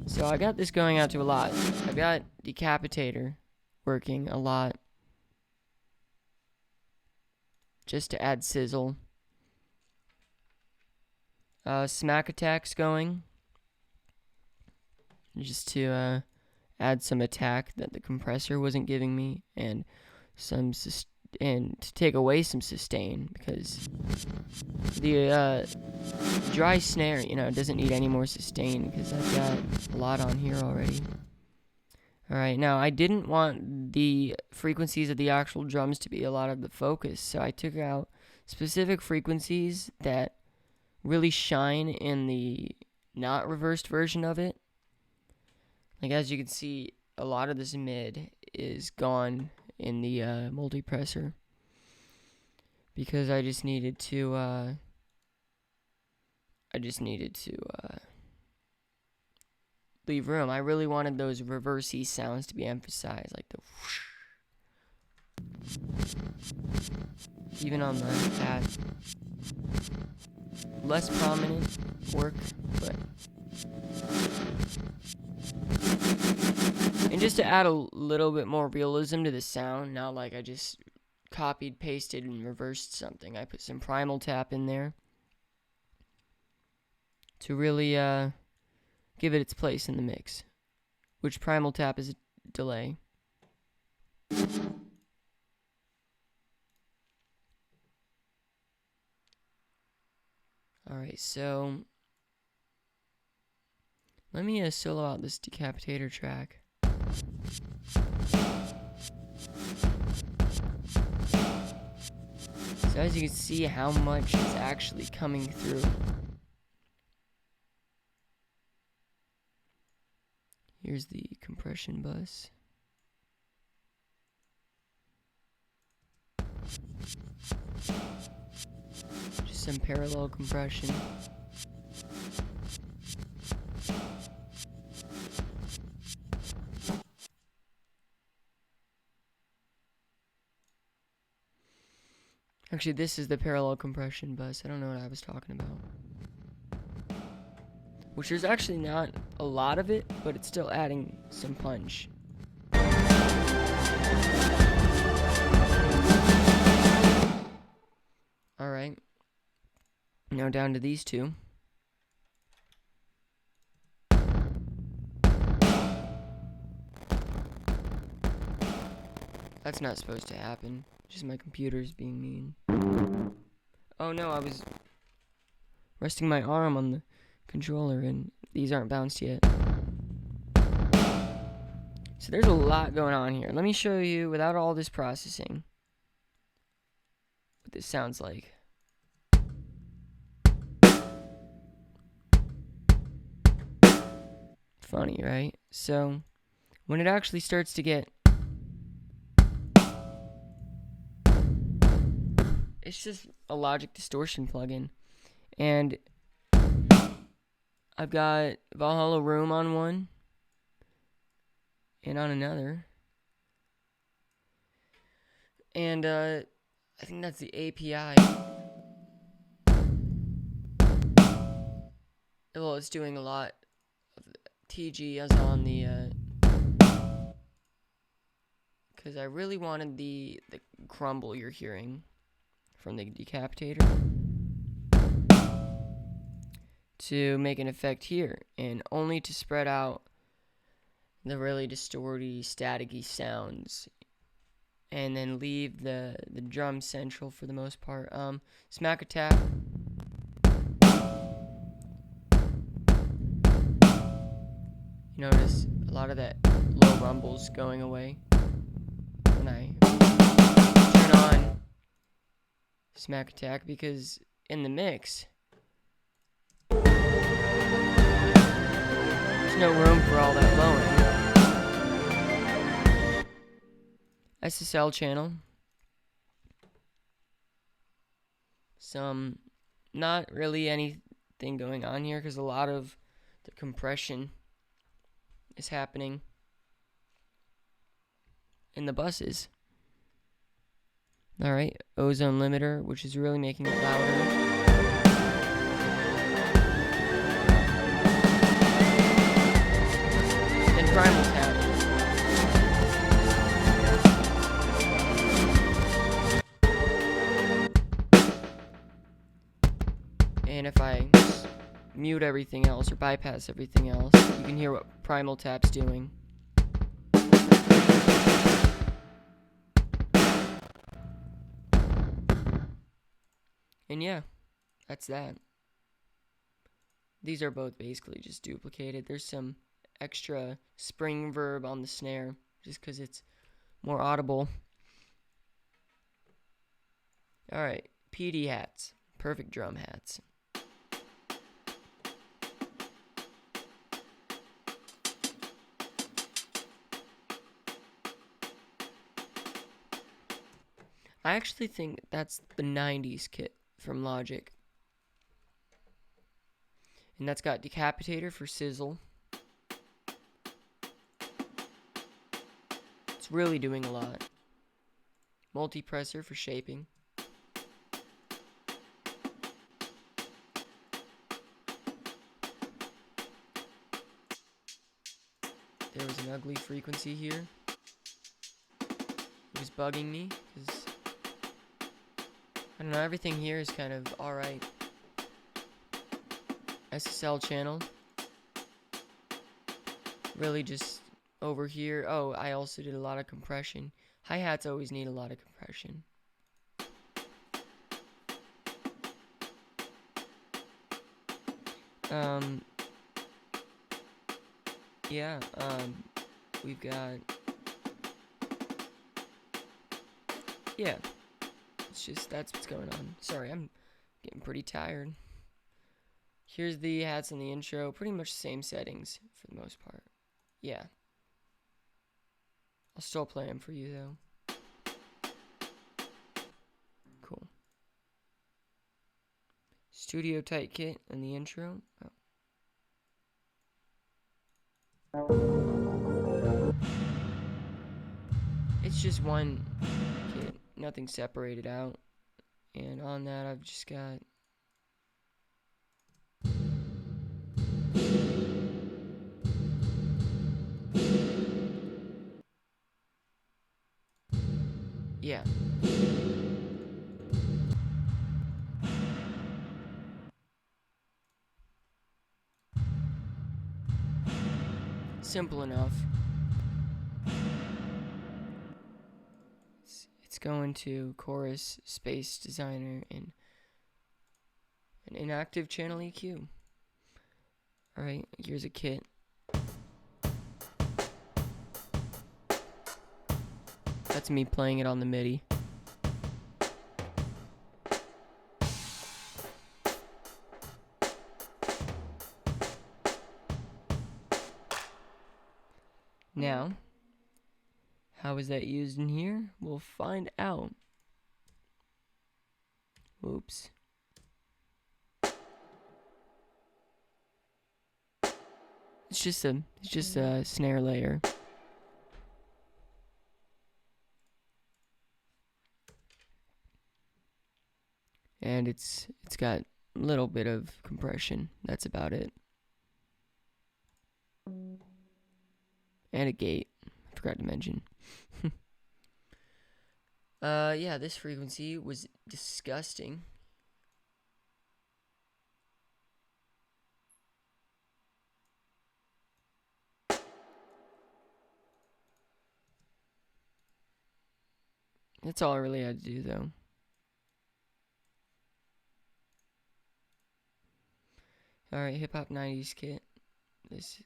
So I got this going out to a lot. I've got Decapitator working a lot, just to add sizzle. Smack Attack's going, just to add some attack that the compressor wasn't giving me, and and to take away some sustain, because the dry snare, doesn't need any more sustain because I've got a lot on here already. Alright, now I didn't want the frequencies of the actual drums to be a lot of the focus, so I took out specific frequencies that really shine in the not reversed version of it. Like, as you can see, a lot of this mid is gone in the multipressor, because I just needed to leave room. I really wanted those reversey sounds to be emphasized, like the whoosh. Even on that less prominent work, but and just to add a little bit more realism to the sound, not like I just copied, pasted, and reversed something. I put some primal tap in there to really give it its place in the mix, which primal tap is a delay. Alright, so let me solo out this Decapitator track. So as you can see how much is actually coming through. Here's the compression bus. Just some parallel compression. Actually, this is the parallel compression bus. I don't know what I was talking about. Which there's actually not a lot of it, but it's still adding some punch. Alright. Now down to these two. That's not supposed to happen. Just my computer's being mean. Oh no, I was resting my arm on the controller and these aren't bounced yet. So there's a lot going on here. Let me show you, without all this processing, what this sounds like. Funny, right? So when it actually starts to get, it's just a Logic distortion plugin, and I've got Valhalla Room on one and on another, and I think that's the API. Well, it's doing a lot of TG as on the because I really wanted the crumble you're hearing from the decapitator to make an effect here, and only to spread out the really distorty, staticky sounds, and then leave the drum central for the most part. Smack attack. You notice a lot of that low rumbles going away when I turn on smack attack, because in the mix there's no room for all that lowing. Ssl channel. Some not really anything going on here because a lot of the compression is happening in the buses. Alright, Ozone limiter, which is really making it louder. And primal tap. And if I mute everything else or bypass everything else, you can hear what primal tap's doing. And yeah, that's that. These are both basically just duplicated. There's some extra spring verb on the snare just because it's more audible. Alright, PD hats. Perfect drum hats. I actually think that's the 90s kit from Logic. And that's got decapitator for sizzle. It's really doing a lot. Multi-presser for shaping. There was an ugly frequency here. It was bugging me because I don't know, everything here is kind of alright. Ssl channel. Really just over here. Oh, I also did a lot of compression. Hi-hats always need a lot of compression. Yeah, we've got, yeah, it's just, that's what's going on. Sorry, I'm getting pretty tired. Here's the hats in the intro, pretty much same settings for the most part. Yeah. I'll still play them for you though. Cool. Studio tight kit in the intro. Oh. It's just one kit, nothing separated out. And on that I've just got yeah. Simple enough. go into chorus, space designer, and an inactive channel EQ. Alright, here's a kit. That's me playing it on the MIDI. Now, how is that used in here? We'll find out. Oops. It's just a snare layer. And it's got a little bit of compression. That's about it. And a gate. I forgot to mention. Yeah, this frequency was disgusting. That's all I really had to do, though. Alright, Hip Hop 90s kit. This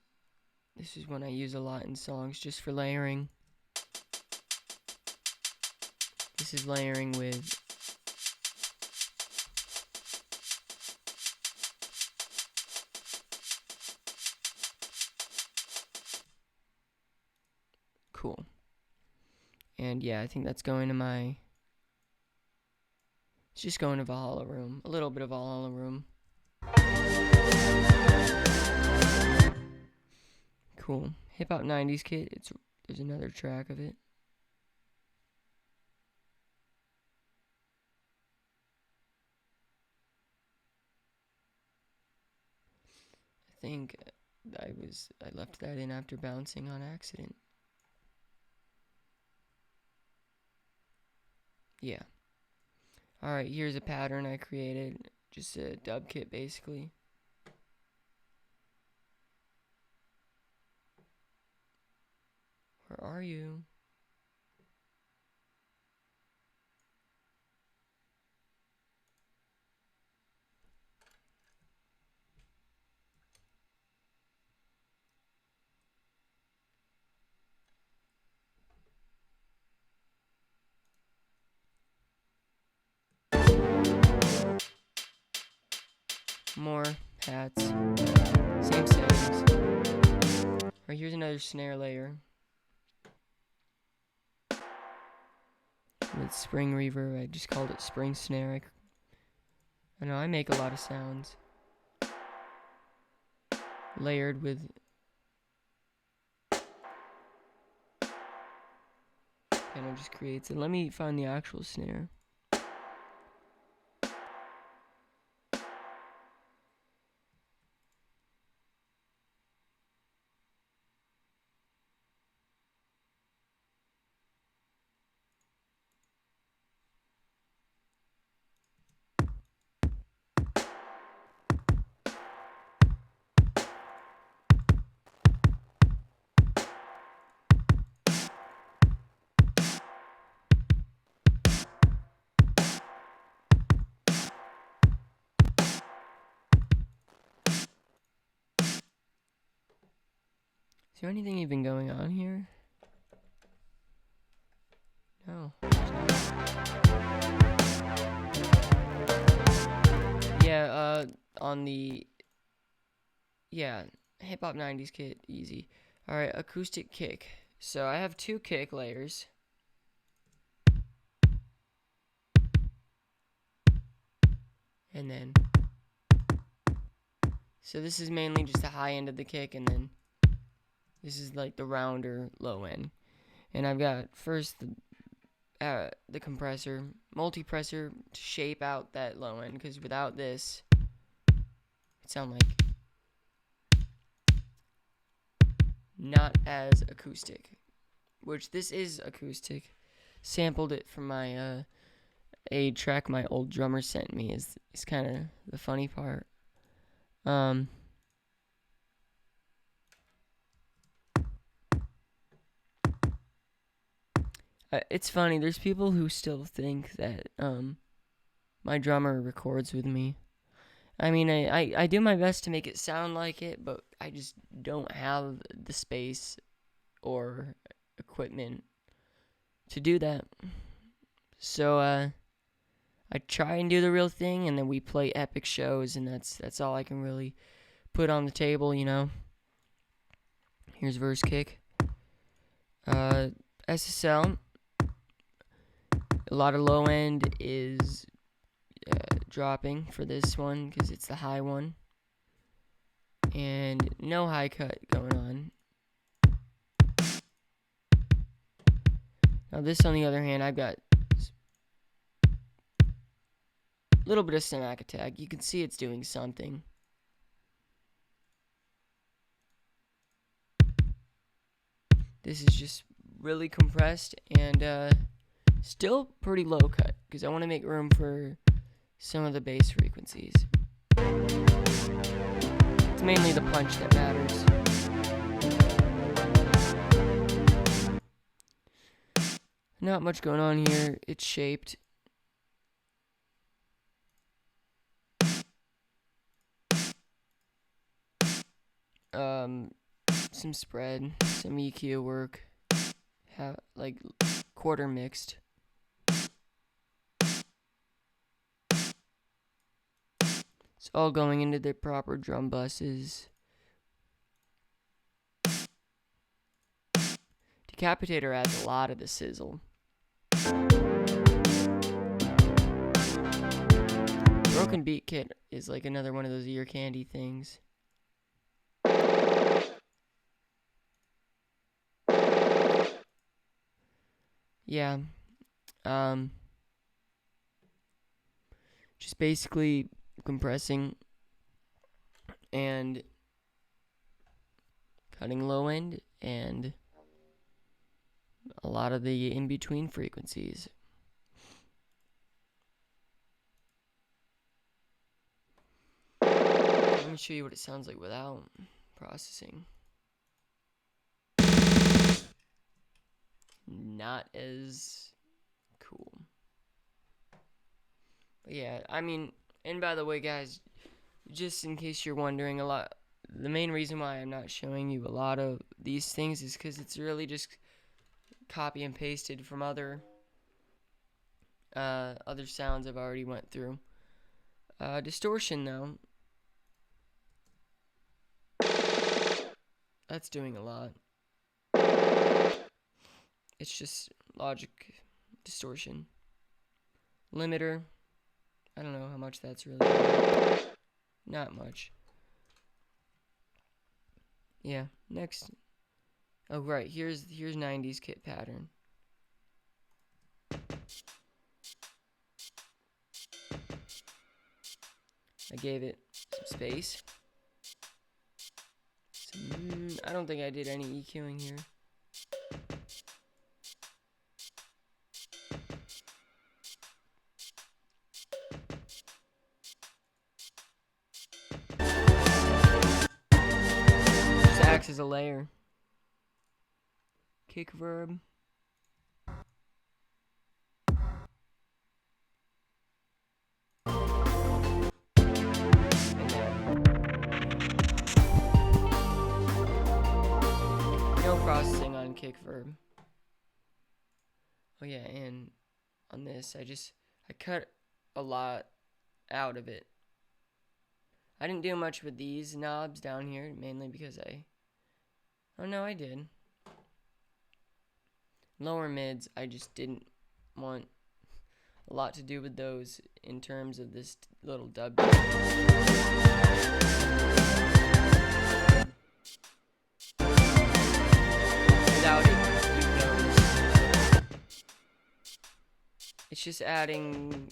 is one I use a lot in songs just for layering. This is layering with cool. And yeah, I think that's going to my... It's just going to Valhalla room. A little bit of Valhalla room. Cool. Hip Hop 90s kit. There's another track of it. I think I left that in after bouncing on accident. Yeah. Alright, here's a pattern I created. Just a dub kit, basically. Where are you? More hats. Same settings. Alright, here's another snare layer. With spring reverb. I just called it spring snare. I know I make a lot of sounds. Layered with kind of just creates it. Let me find the actual snare. Is there anything even going on here? No. Yeah, on the... Yeah, Hip Hop 90s kit, easy. Alright, Acoustic Kick. So I have 2 kick layers. And then... So this is mainly just the high end of the kick, and then... This is like the rounder low end. And I've got first the compressor, multipressor to shape out that low end, because without this, it sounds like not as acoustic. Which this is acoustic. Sampled it from my a track my old drummer sent me is kind of the funny part. It's funny, there's people who still think that my drummer records with me. I mean, I do my best to make it sound like it, but I just don't have the space or equipment to do that. So I try and do the real thing, and then we play epic shows, and that's all I can really put on the table, you know. Here's verse kick. Ssl. A lot of low end is dropping for this one because it's the high one, and no high cut going on. Now this, on the other hand, I've got a little bit of snack attack. You can see it's doing something. This is just really compressed and still pretty low cut because I want to make room for some of the bass frequencies. It's mainly the punch that matters. Not much going on here. It's shaped. Some spread, some EQ work, like quarter mixed. It's all going into the proper drum buses. Decapitator adds a lot of the sizzle. Broken Beat Kit is like another one of those ear candy things. Yeah. Just basically compressing and cutting low end and a lot of the in-between frequencies. Let me show you what it sounds like without processing. Not as cool. But yeah, I mean, and by the way, guys, just in case you're wondering, the main reason why I'm not showing you a lot of these things is because it's really just copy and pasted from other sounds I've already went through. Distortion, though, that's doing a lot. It's just logic distortion. Limiter, I don't know how much that's really doing. Not much. Yeah, next. Oh, right, here's 90s kit pattern. I gave it some space. I don't think I did any EQing here. Just acts as a layer. Kick verb. No processing on kick verb. Oh yeah, and on this, I cut a lot out of it. I didn't do much with these knobs down here, mainly because oh no, I did. Lower mids, I just didn't want a lot to do with those in terms of this little dub. Without it, you notice. It's just adding,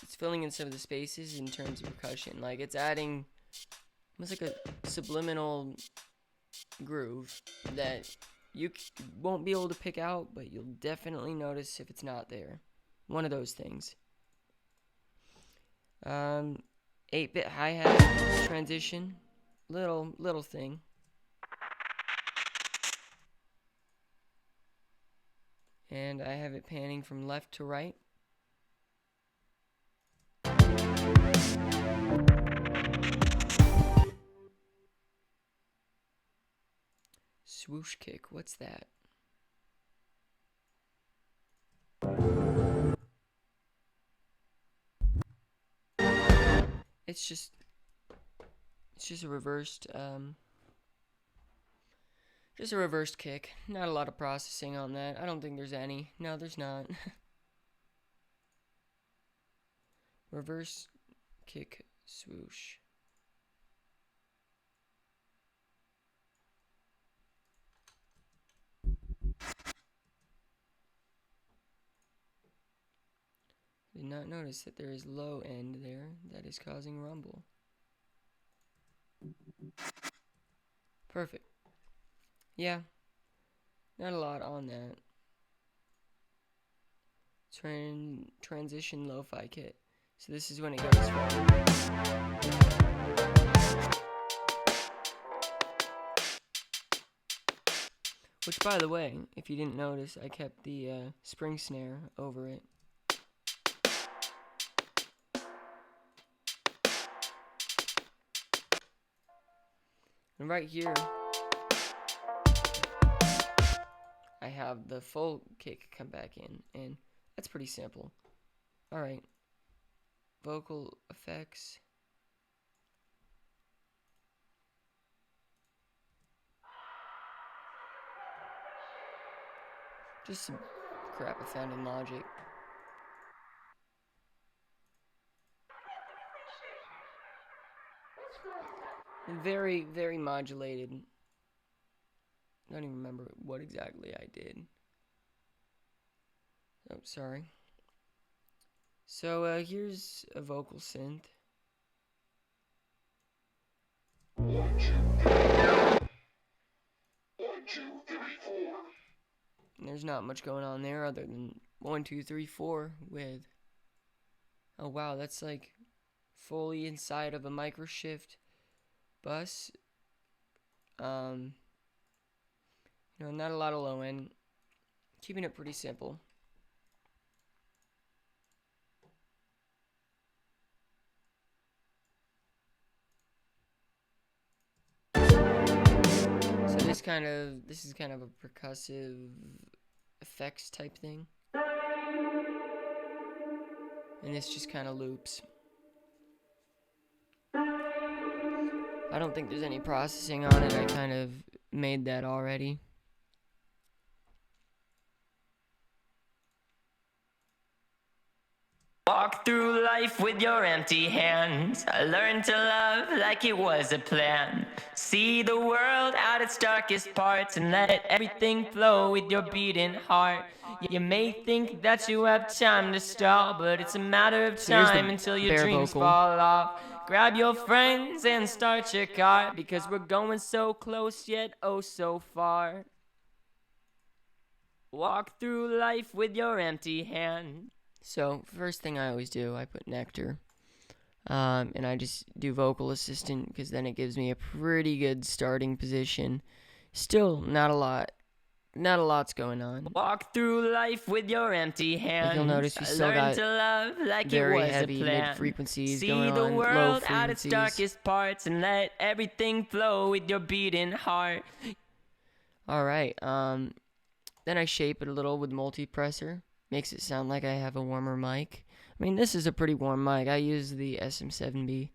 it's filling in some of the spaces in terms of percussion. Like, it's adding almost like a subliminal groove that you won't be able to pick out, but you'll definitely notice if it's not there. One of those things. 8-bit hi-hat transition. Little thing. And I have it panning from left to right. Swoosh kick, what's that? It's just a reversed kick. Not a lot of processing on that. I don't think there's any. No, there's not. Reverse kick swoosh. Did not notice that there is low end there that is causing rumble. Perfect. Yeah, not a lot on that. Transition lo-fi kit. So this is when it goes forward. Which, by the way, if you didn't notice, I kept the spring snare over it. And right here, I have the full kick come back in, and that's pretty simple. Alright, vocal effects. Just some crap I found in Logic. Very, very modulated. I don't even remember what exactly I did. Oh, sorry. So, here's a vocal synth. 1, 2, 3, 4. 1, 2, 3, 4. And there's not much going on there other than 1, 2, 3, 4 with... Oh, wow, that's like fully inside of a microshift bus. You know, not a lot of low end. Keeping it pretty simple. So this is kind of a percussive effects type thing. And this just kind of loops. I don't think there's any processing on it. I kind of made that already. Walk through life with your empty hands. Learn to love like it was a plan. See the world at its darkest parts and let everything flow with your beating heart. You may think that you have time to stall, but it's a matter of time until your dreams fall off. Grab your friends and start your car, because we're going so close yet oh so far. Walk through life with your empty hand. So, first thing I always do, I put Nectar. And I just do vocal assistant, because then it gives me a pretty good starting position. Still, not a lot's going on. Walk through life with your empty hands. Like you'll notice we still got to love like very it was heavy a plan. mid-frequencies See going on, the low world at its frequencies. darkest parts and let everything flow with your beating heart. Alright, then I shape it a little with multipressor. Makes it sound like I have a warmer mic. I mean, this is a pretty warm mic. I use the SM7B.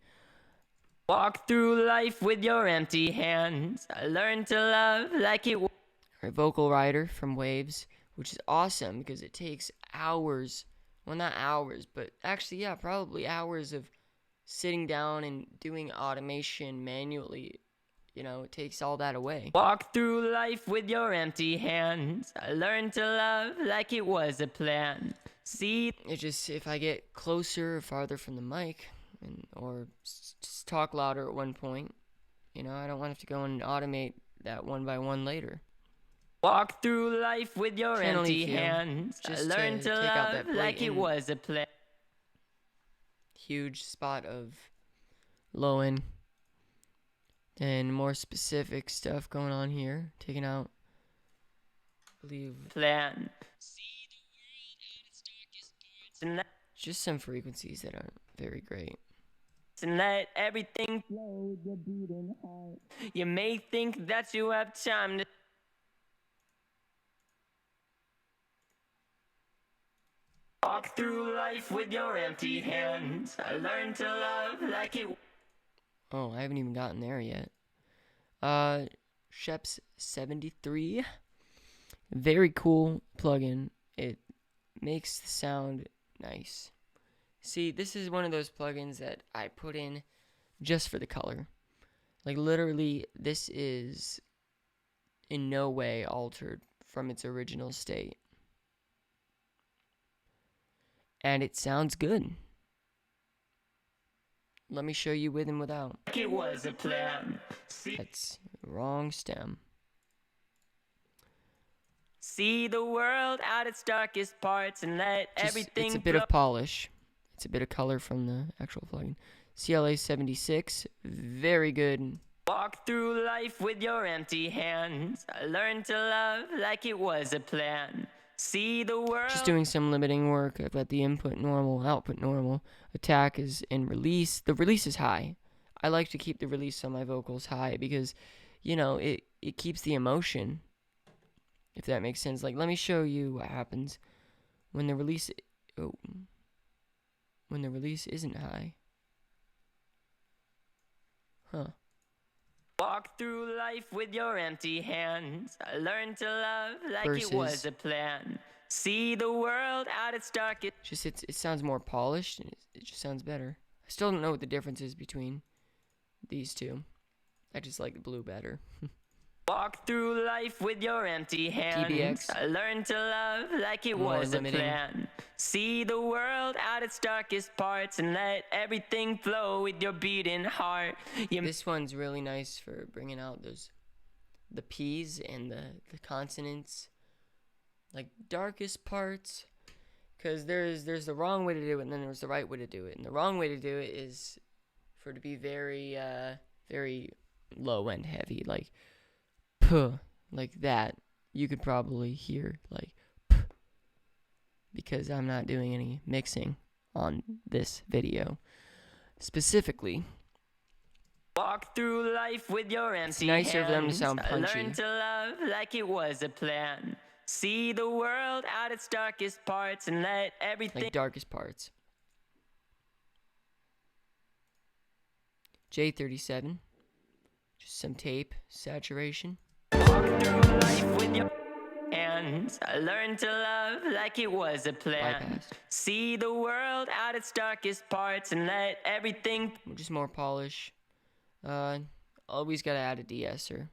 Walk through life with your empty hands. Learn to love like it was. Alright, Vocal Rider from Waves, which is awesome because it takes hours. Well, not hours, but actually, yeah, probably hours of sitting down and doing automation manually. You know, it takes all that away. Walk through life with your empty hands. Learn to love like it was a plan. See, it just, if I get closer or farther from the mic, or just talk louder at one point, you know, I don't want to have to go and automate that one by one later. Walk through life with your Channel empty EQ, hands. just Learn to take out love that like it blatant was a plan. Huge spot of low end. And more specific stuff going on here. Taking out, I believe, Plan. See and Just some frequencies that aren't very great. let everything flow with your beating heart. You may think that you have time to walk through life with your empty hands. I learned to love like it. Oh, I haven't even gotten there yet. Sheps 73. Very cool plugin. It makes the sound nice. See, this is one of those plugins that I put in just for the color. Like, literally, this is in no way altered from its original state. And it sounds good. Let me show you with and without. It was a plan. That's wrong stem. See the world at its darkest parts and let everything It's a bit flow. of polish. It's a bit of color from the actual plugin. CLA 76, very good. Walk through life with your empty hands. I learned to love like it was a plan. See the world. Just doing some limiting work. I've got the input normal, output normal. Attack is in release. The release is high. I like to keep the release on my vocals high because, you know, it keeps the emotion, if that makes sense. Like, let me show you what happens when the release... Oh. When the release isn't high. Huh. Walk through life with your empty hands. I learned to love like Versus. it was a plan. See the world at its darkest. Just it sounds more polished, and it just sounds better. I still don't know what the difference is between these two. I just like the blue better. Walk through life with your empty hands. TBX. I learned to love like it More was limiting. a plan. See the world at its darkest parts and let everything flow with your beating heart. This one's really nice for bringing out the P's and the consonants, like darkest parts, because there's the wrong way to do it and then there's the right way to do it. And the wrong way to do it is for it to be very very low end heavy, like puh, like that. You could probably hear like puh, because I'm not doing any mixing on this video specifically. Walk through life with your empty It's nicer hands. for them to sound I punchy. learned to love like it was a plan. See the world at its darkest parts and let everything. Like darkest parts. J37. Just some tape saturation. Walk through life with your hands. I learned to love like it was a plan. Bypass. See the world at its darkest parts and let everything. Just more polish. Always gotta add a de-esser.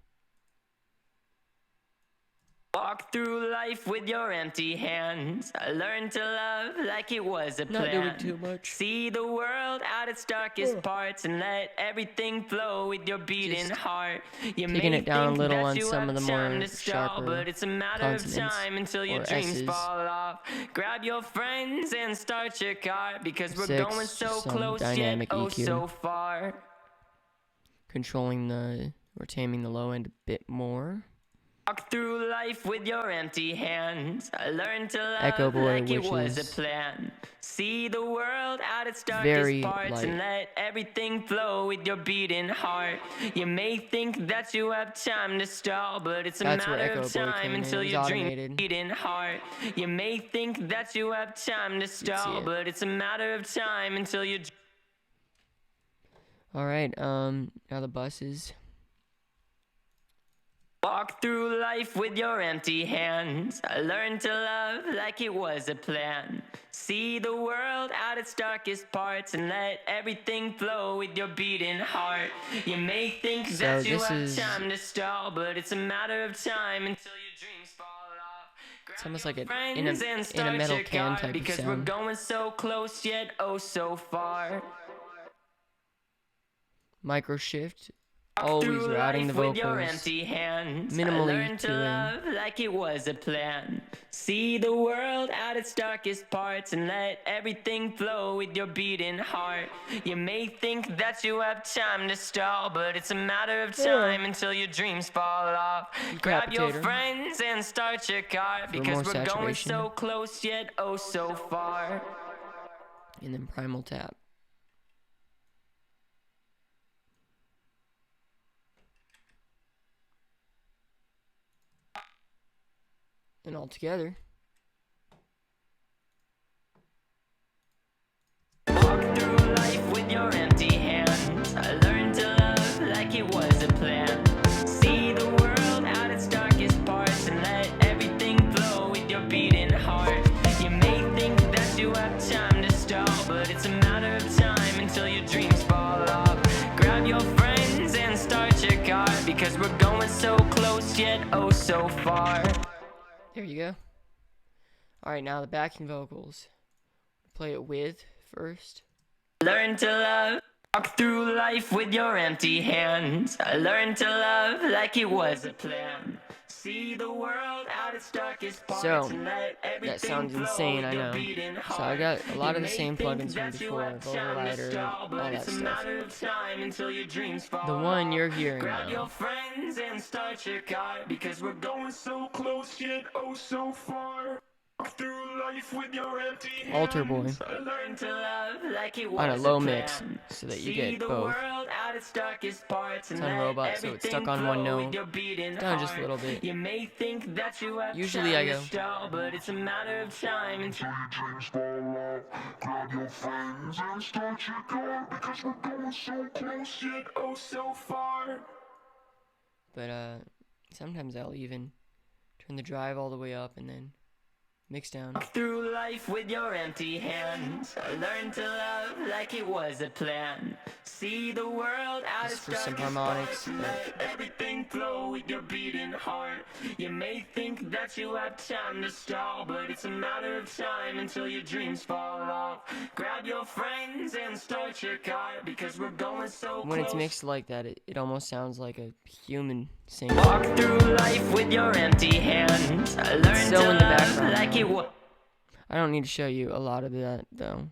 Walk through life with your empty hands. I learned to love like it was a plan. Not doing too much. See the world at its darkest parts and let everything flow with your beating Just heart. You taking may it down a think little that on you some have of the time more to stall, sharper but it's a matter of consonants time until your or dreams S's. fall off. Grab your friends and start your car because we're 6, going so some close yet dynamic oh EQ. so far. Controlling or taming the low end a bit more. Walk through life with your empty hands. I learned to love Echo Boy, like it which was a is plan. See the world at its darkest very parts light. and let everything flow with your beating heart. You may think that you have time to stall, but it's a That's where matter Echo of Boy time came in. until It was your automated. dream beating heart. You may think that you have time to stall, it. but it's a matter of time until you. Alright, now the buses. Walk through life with your empty hands. I learned to love like it was a plan. See the world at its darkest parts and let everything flow with your beating heart. You may think that you this have is- time to stall, but it's a matter of time until your dreams fall off. It's almost like in a Friends and start metal your can car type of because we're sound. going so close yet oh so far. Micro shift. Walk Always through routing the life with your vocals empty hands. minimally I learned to to a- love like it was a plan. See the world at its darkest parts and let everything flow with your beating heart. You may think that you have time to stall, but it's a matter of time until your dreams fall off. Grab your Decapitator. friends and start your car because more we're going saturation. so close yet oh so far. and then primal tap. And all together. Walk through life with your empty hands. I learned to love like it was a plan. See the world at its darkest parts and let everything flow with your beating heart. You may think that you have time to stall, but it's a matter of time until your dreams fall off. Grab your friends and start your car, because we're going so close yet oh so far. There you go. Alright, now the backing vocals. Play it with first. Learn to love. Walk through life with your empty hands. I learned to love like it was a plan. See the world at its darkest parts. So, and let that everything sounds flow insane, with I your know. beating So I heart. got a lot of You the may same think plugins from that you before, have time to Overrider, stall, all but that it's a stuff. matter of time until your dreams fall The one off. you're hearing Grab your now. friends and start your car, because we're going so close yet oh so far. Walk through life with your empty hands. Altar Boy. I learned to love like it On a was low plan. mix, so that you See get the both. world at its darkest parts and It's on let robot, so it's stuck everything on one flow note. with your beating Down just a heart. little bit. You may think that you have Usually time I go. to stall, but it's a matter of time until Your dreams fall off. Grab your friends and start your car, because we're going so close yet oh so far. But sometimes I'll even turn the drive all the way up and then mix down. Walk through life with your empty hands. I learned to love like it was a plan. See the world at Just its for some darkest harmonics, parts and let everything flow with your beating heart. You may think that you have time to stall, but it's a matter of time until your dreams fall off. Grab your friends and start your car, because we're going so When it's close. mixed like that, it almost sounds like a human singing. Walk through life with your empty hands. I learned Still to in the love background. like it was. I don't need to show you a lot of that though.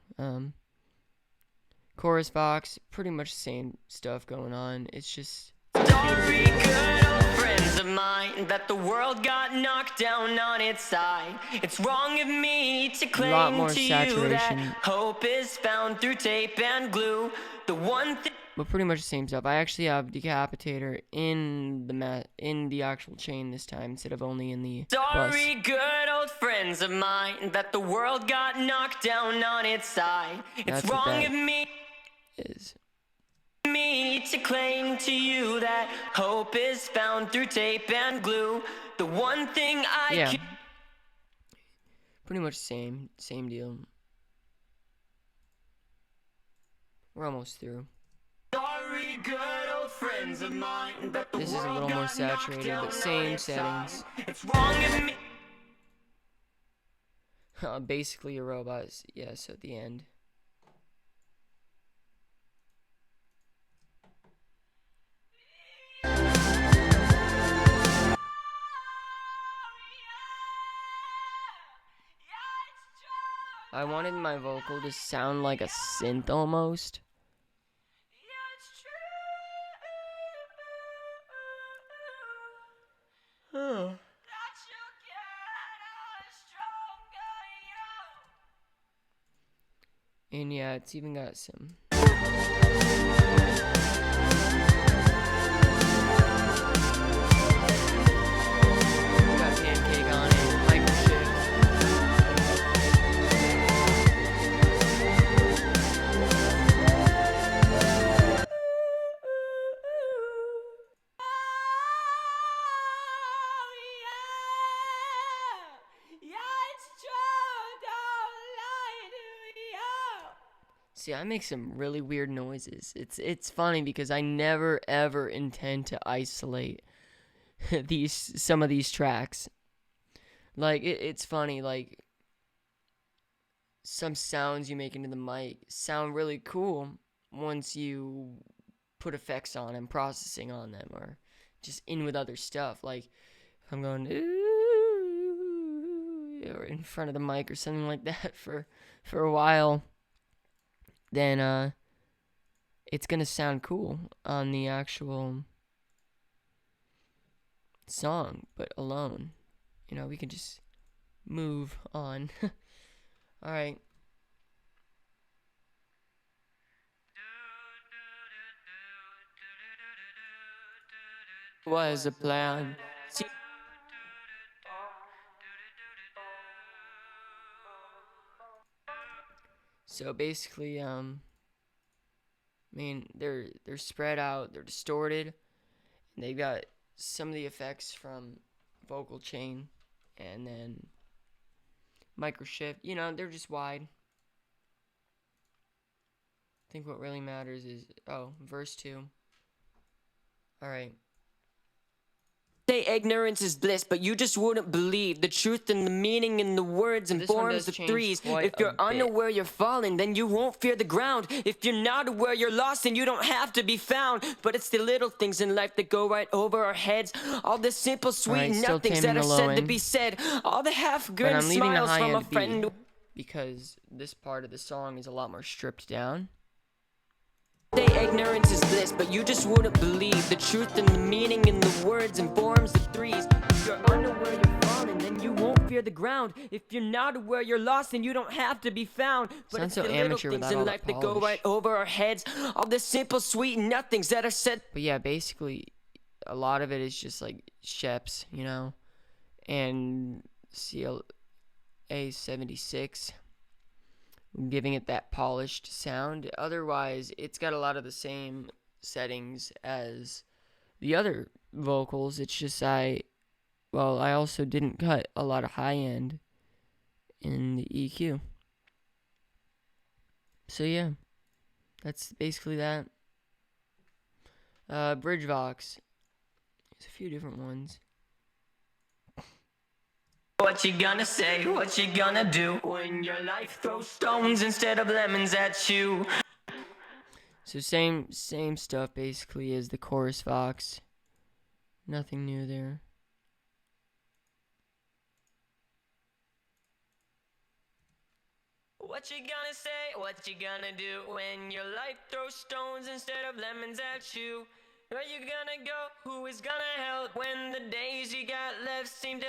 Chorus box, pretty much the same stuff going on. It's just Story, good old friends of mine, that the world got knocked down on its side. It's wrong of me to claim more to you saturation. that hope is found through tape and glue. The one thing but pretty much the same stuff. I actually have Decapitator in the actual chain this time instead of only in the bus. Sorry, good old friends of mine, that the world got knocked down on its side. It's That's what wrong that of me is. to claim to you that hope is found through tape and glue. The one thing I Yeah. can Pretty much same deal. We're almost through. Sorry, good old friends of mine, that the This is a world little more got knocked saturated, down but on same its settings. side. It's wrong of me. Basically a robot, yes, at the end. I wanted my vocal to sound like a synth almost. And yeah, it's even got some. Got pancake on it, micro shift. See, I make some really weird noises. It's funny because I never ever intend to isolate some of these tracks. Like it's funny, like some sounds you make into the mic sound really cool once you put effects on and processing on them, or just in with other stuff. Like if I'm going ooh, or in front of the mic or something like that for a while, then it's gonna sound cool on the actual song, but alone, we can just move on. All right. was a plan. So basically, I mean, they're spread out, they're distorted, and they've got some of the effects from vocal chain, and then microshift. You know, they're just wide. I think what really matters is verse 2. All right. Say ignorance is bliss, but you just wouldn't believe the truth and the meaning in the words and This one forms does of change threes. quite If a you're bit. unaware you're falling, then you won't fear the ground. If you're not aware you're lost, then you don't have to be found. But it's the little things in life that go right over our heads. All the simple, sweet Alright, still nothings that taming are the low said to end. be said. All the half But grin I'm leaving the smiles high from a end B friend. because this part of the song is a lot more stripped down. Say ignorance is bliss, but you just wouldn't believe the truth and the meaning in the words and forms of threes. If you're unaware you're falling, then you won't fear the ground. If you're not aware you're lost, then you don't have to be found. But Sounds it's so the little amateur things without in all life that that go polish. right over our heads. All the simple, sweet nothings that are said. But yeah, basically, a lot of it is just like Sheps, you know, and Ssl 76, giving it that polished sound. Otherwise, it's got a lot of the same settings as the other vocals. It's just I also didn't cut a lot of high end in the EQ. So yeah, that's basically that. Bridge Vox. There's a few different ones. What you gonna say, what you gonna do when your life throws stones instead of lemons at you? So same stuff basically as the chorus Vox. Nothing new there. What you gonna say, what you gonna do when your life throws stones instead of lemons at you? Where you gonna go, who is gonna help when the days you got left seem to...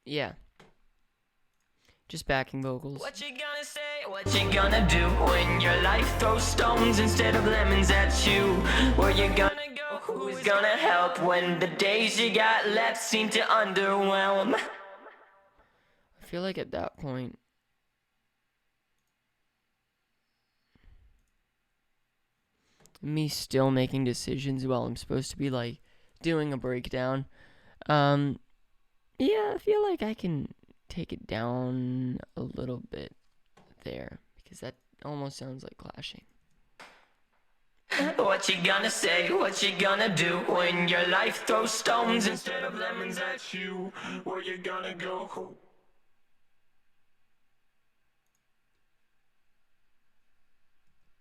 Yeah. Just backing vocals. What you gonna say, what you gonna do when your life throws stones instead of lemons at you? Where you gonna go, who is gonna help when the days you got left seem to underwhelm? I feel like at that point, me still making decisions while I'm supposed to be like doing a breakdown. Yeah, I feel like I can take it down a little bit there because that almost sounds like clashing. What you gonna say, what you gonna do when your life throws stones instead of lemons at you? Where you gonna go?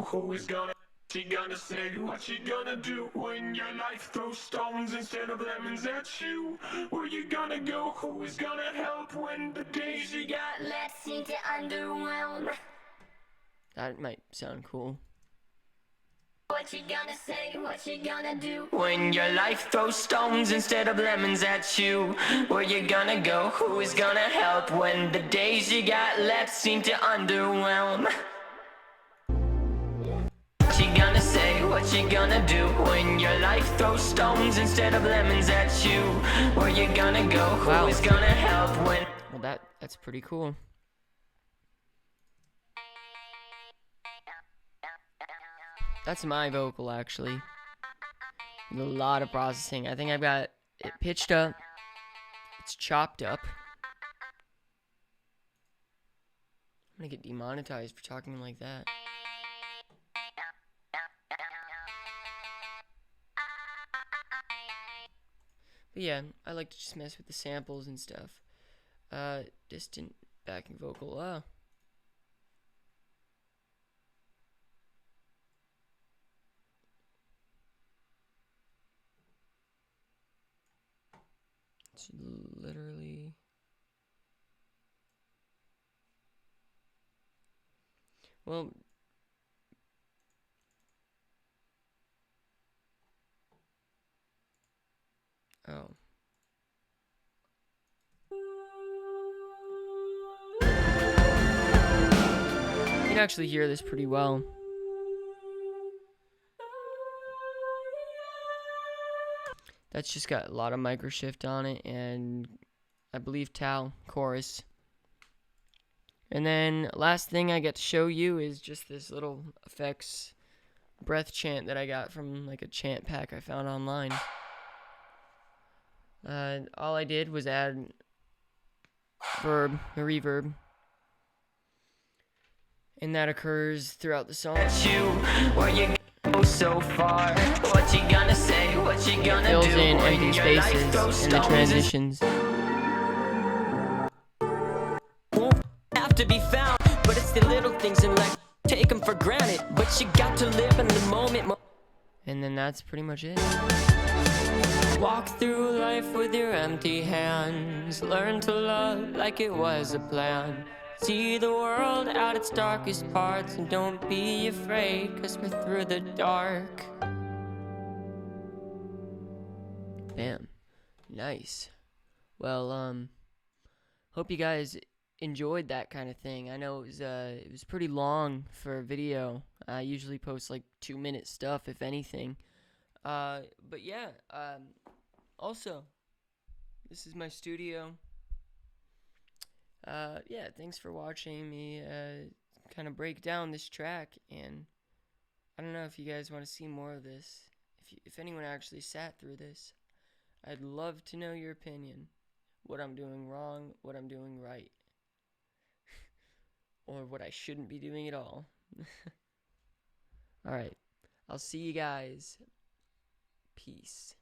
Who is gonna... What you gonna say, what you gonna do when your life throws stones instead of lemons at you? Where you gonna go, who is gonna help when the days you got left seem to underwhelm? That might sound cool. What you gonna say, what you gonna do when your life throws stones instead of lemons at you? Where you gonna go, who is gonna help when the days you got left seem to underwhelm? What you gonna say, what you gonna do when your life throws stones instead of lemons at you? Where you gonna go, who is gonna help when... Well, that's pretty cool. That's my vocal, actually. A lot of processing. I think I've got it pitched up. It's chopped up. I'm gonna get demonetized for talking like that. But yeah, I like to just mess with the samples and stuff. Distant backing vocal. Oh. It's literally... Well... Oh. You can actually hear this pretty well. That's just got a lot of microshift on it, and I believe Tal chorus. And then last thing I get to show you is just this little effects breath chant that I got from like a chant pack I found online. All I did was add Verb, a reverb, and that occurs throughout the song. Where you go so far? What you gonna say? What you gonna Fills do? in when empty your life spaces throws and the stones? transitions. Won't have to be found, but it's the little things in life. Take them for granted, but you got to live in the moment. And then that's pretty much it. Walk through life with your empty hands. Learn to love like it was a plan. See the world at its darkest parts, and don't be afraid, 'cause we're through the dark. Bam. Nice. Well, hope you guys enjoyed that kind of thing. I know it was pretty long for a video. I usually post like 2-minute stuff, if anything. But yeah, also, this is my studio. Yeah, thanks for watching me kind of break down this track, and I don't know if you guys want to see more of this. If anyone actually sat through this, I'd love to know your opinion. What I'm doing wrong, what I'm doing right, or what I shouldn't be doing at all. Alright, I'll see you guys. Peace.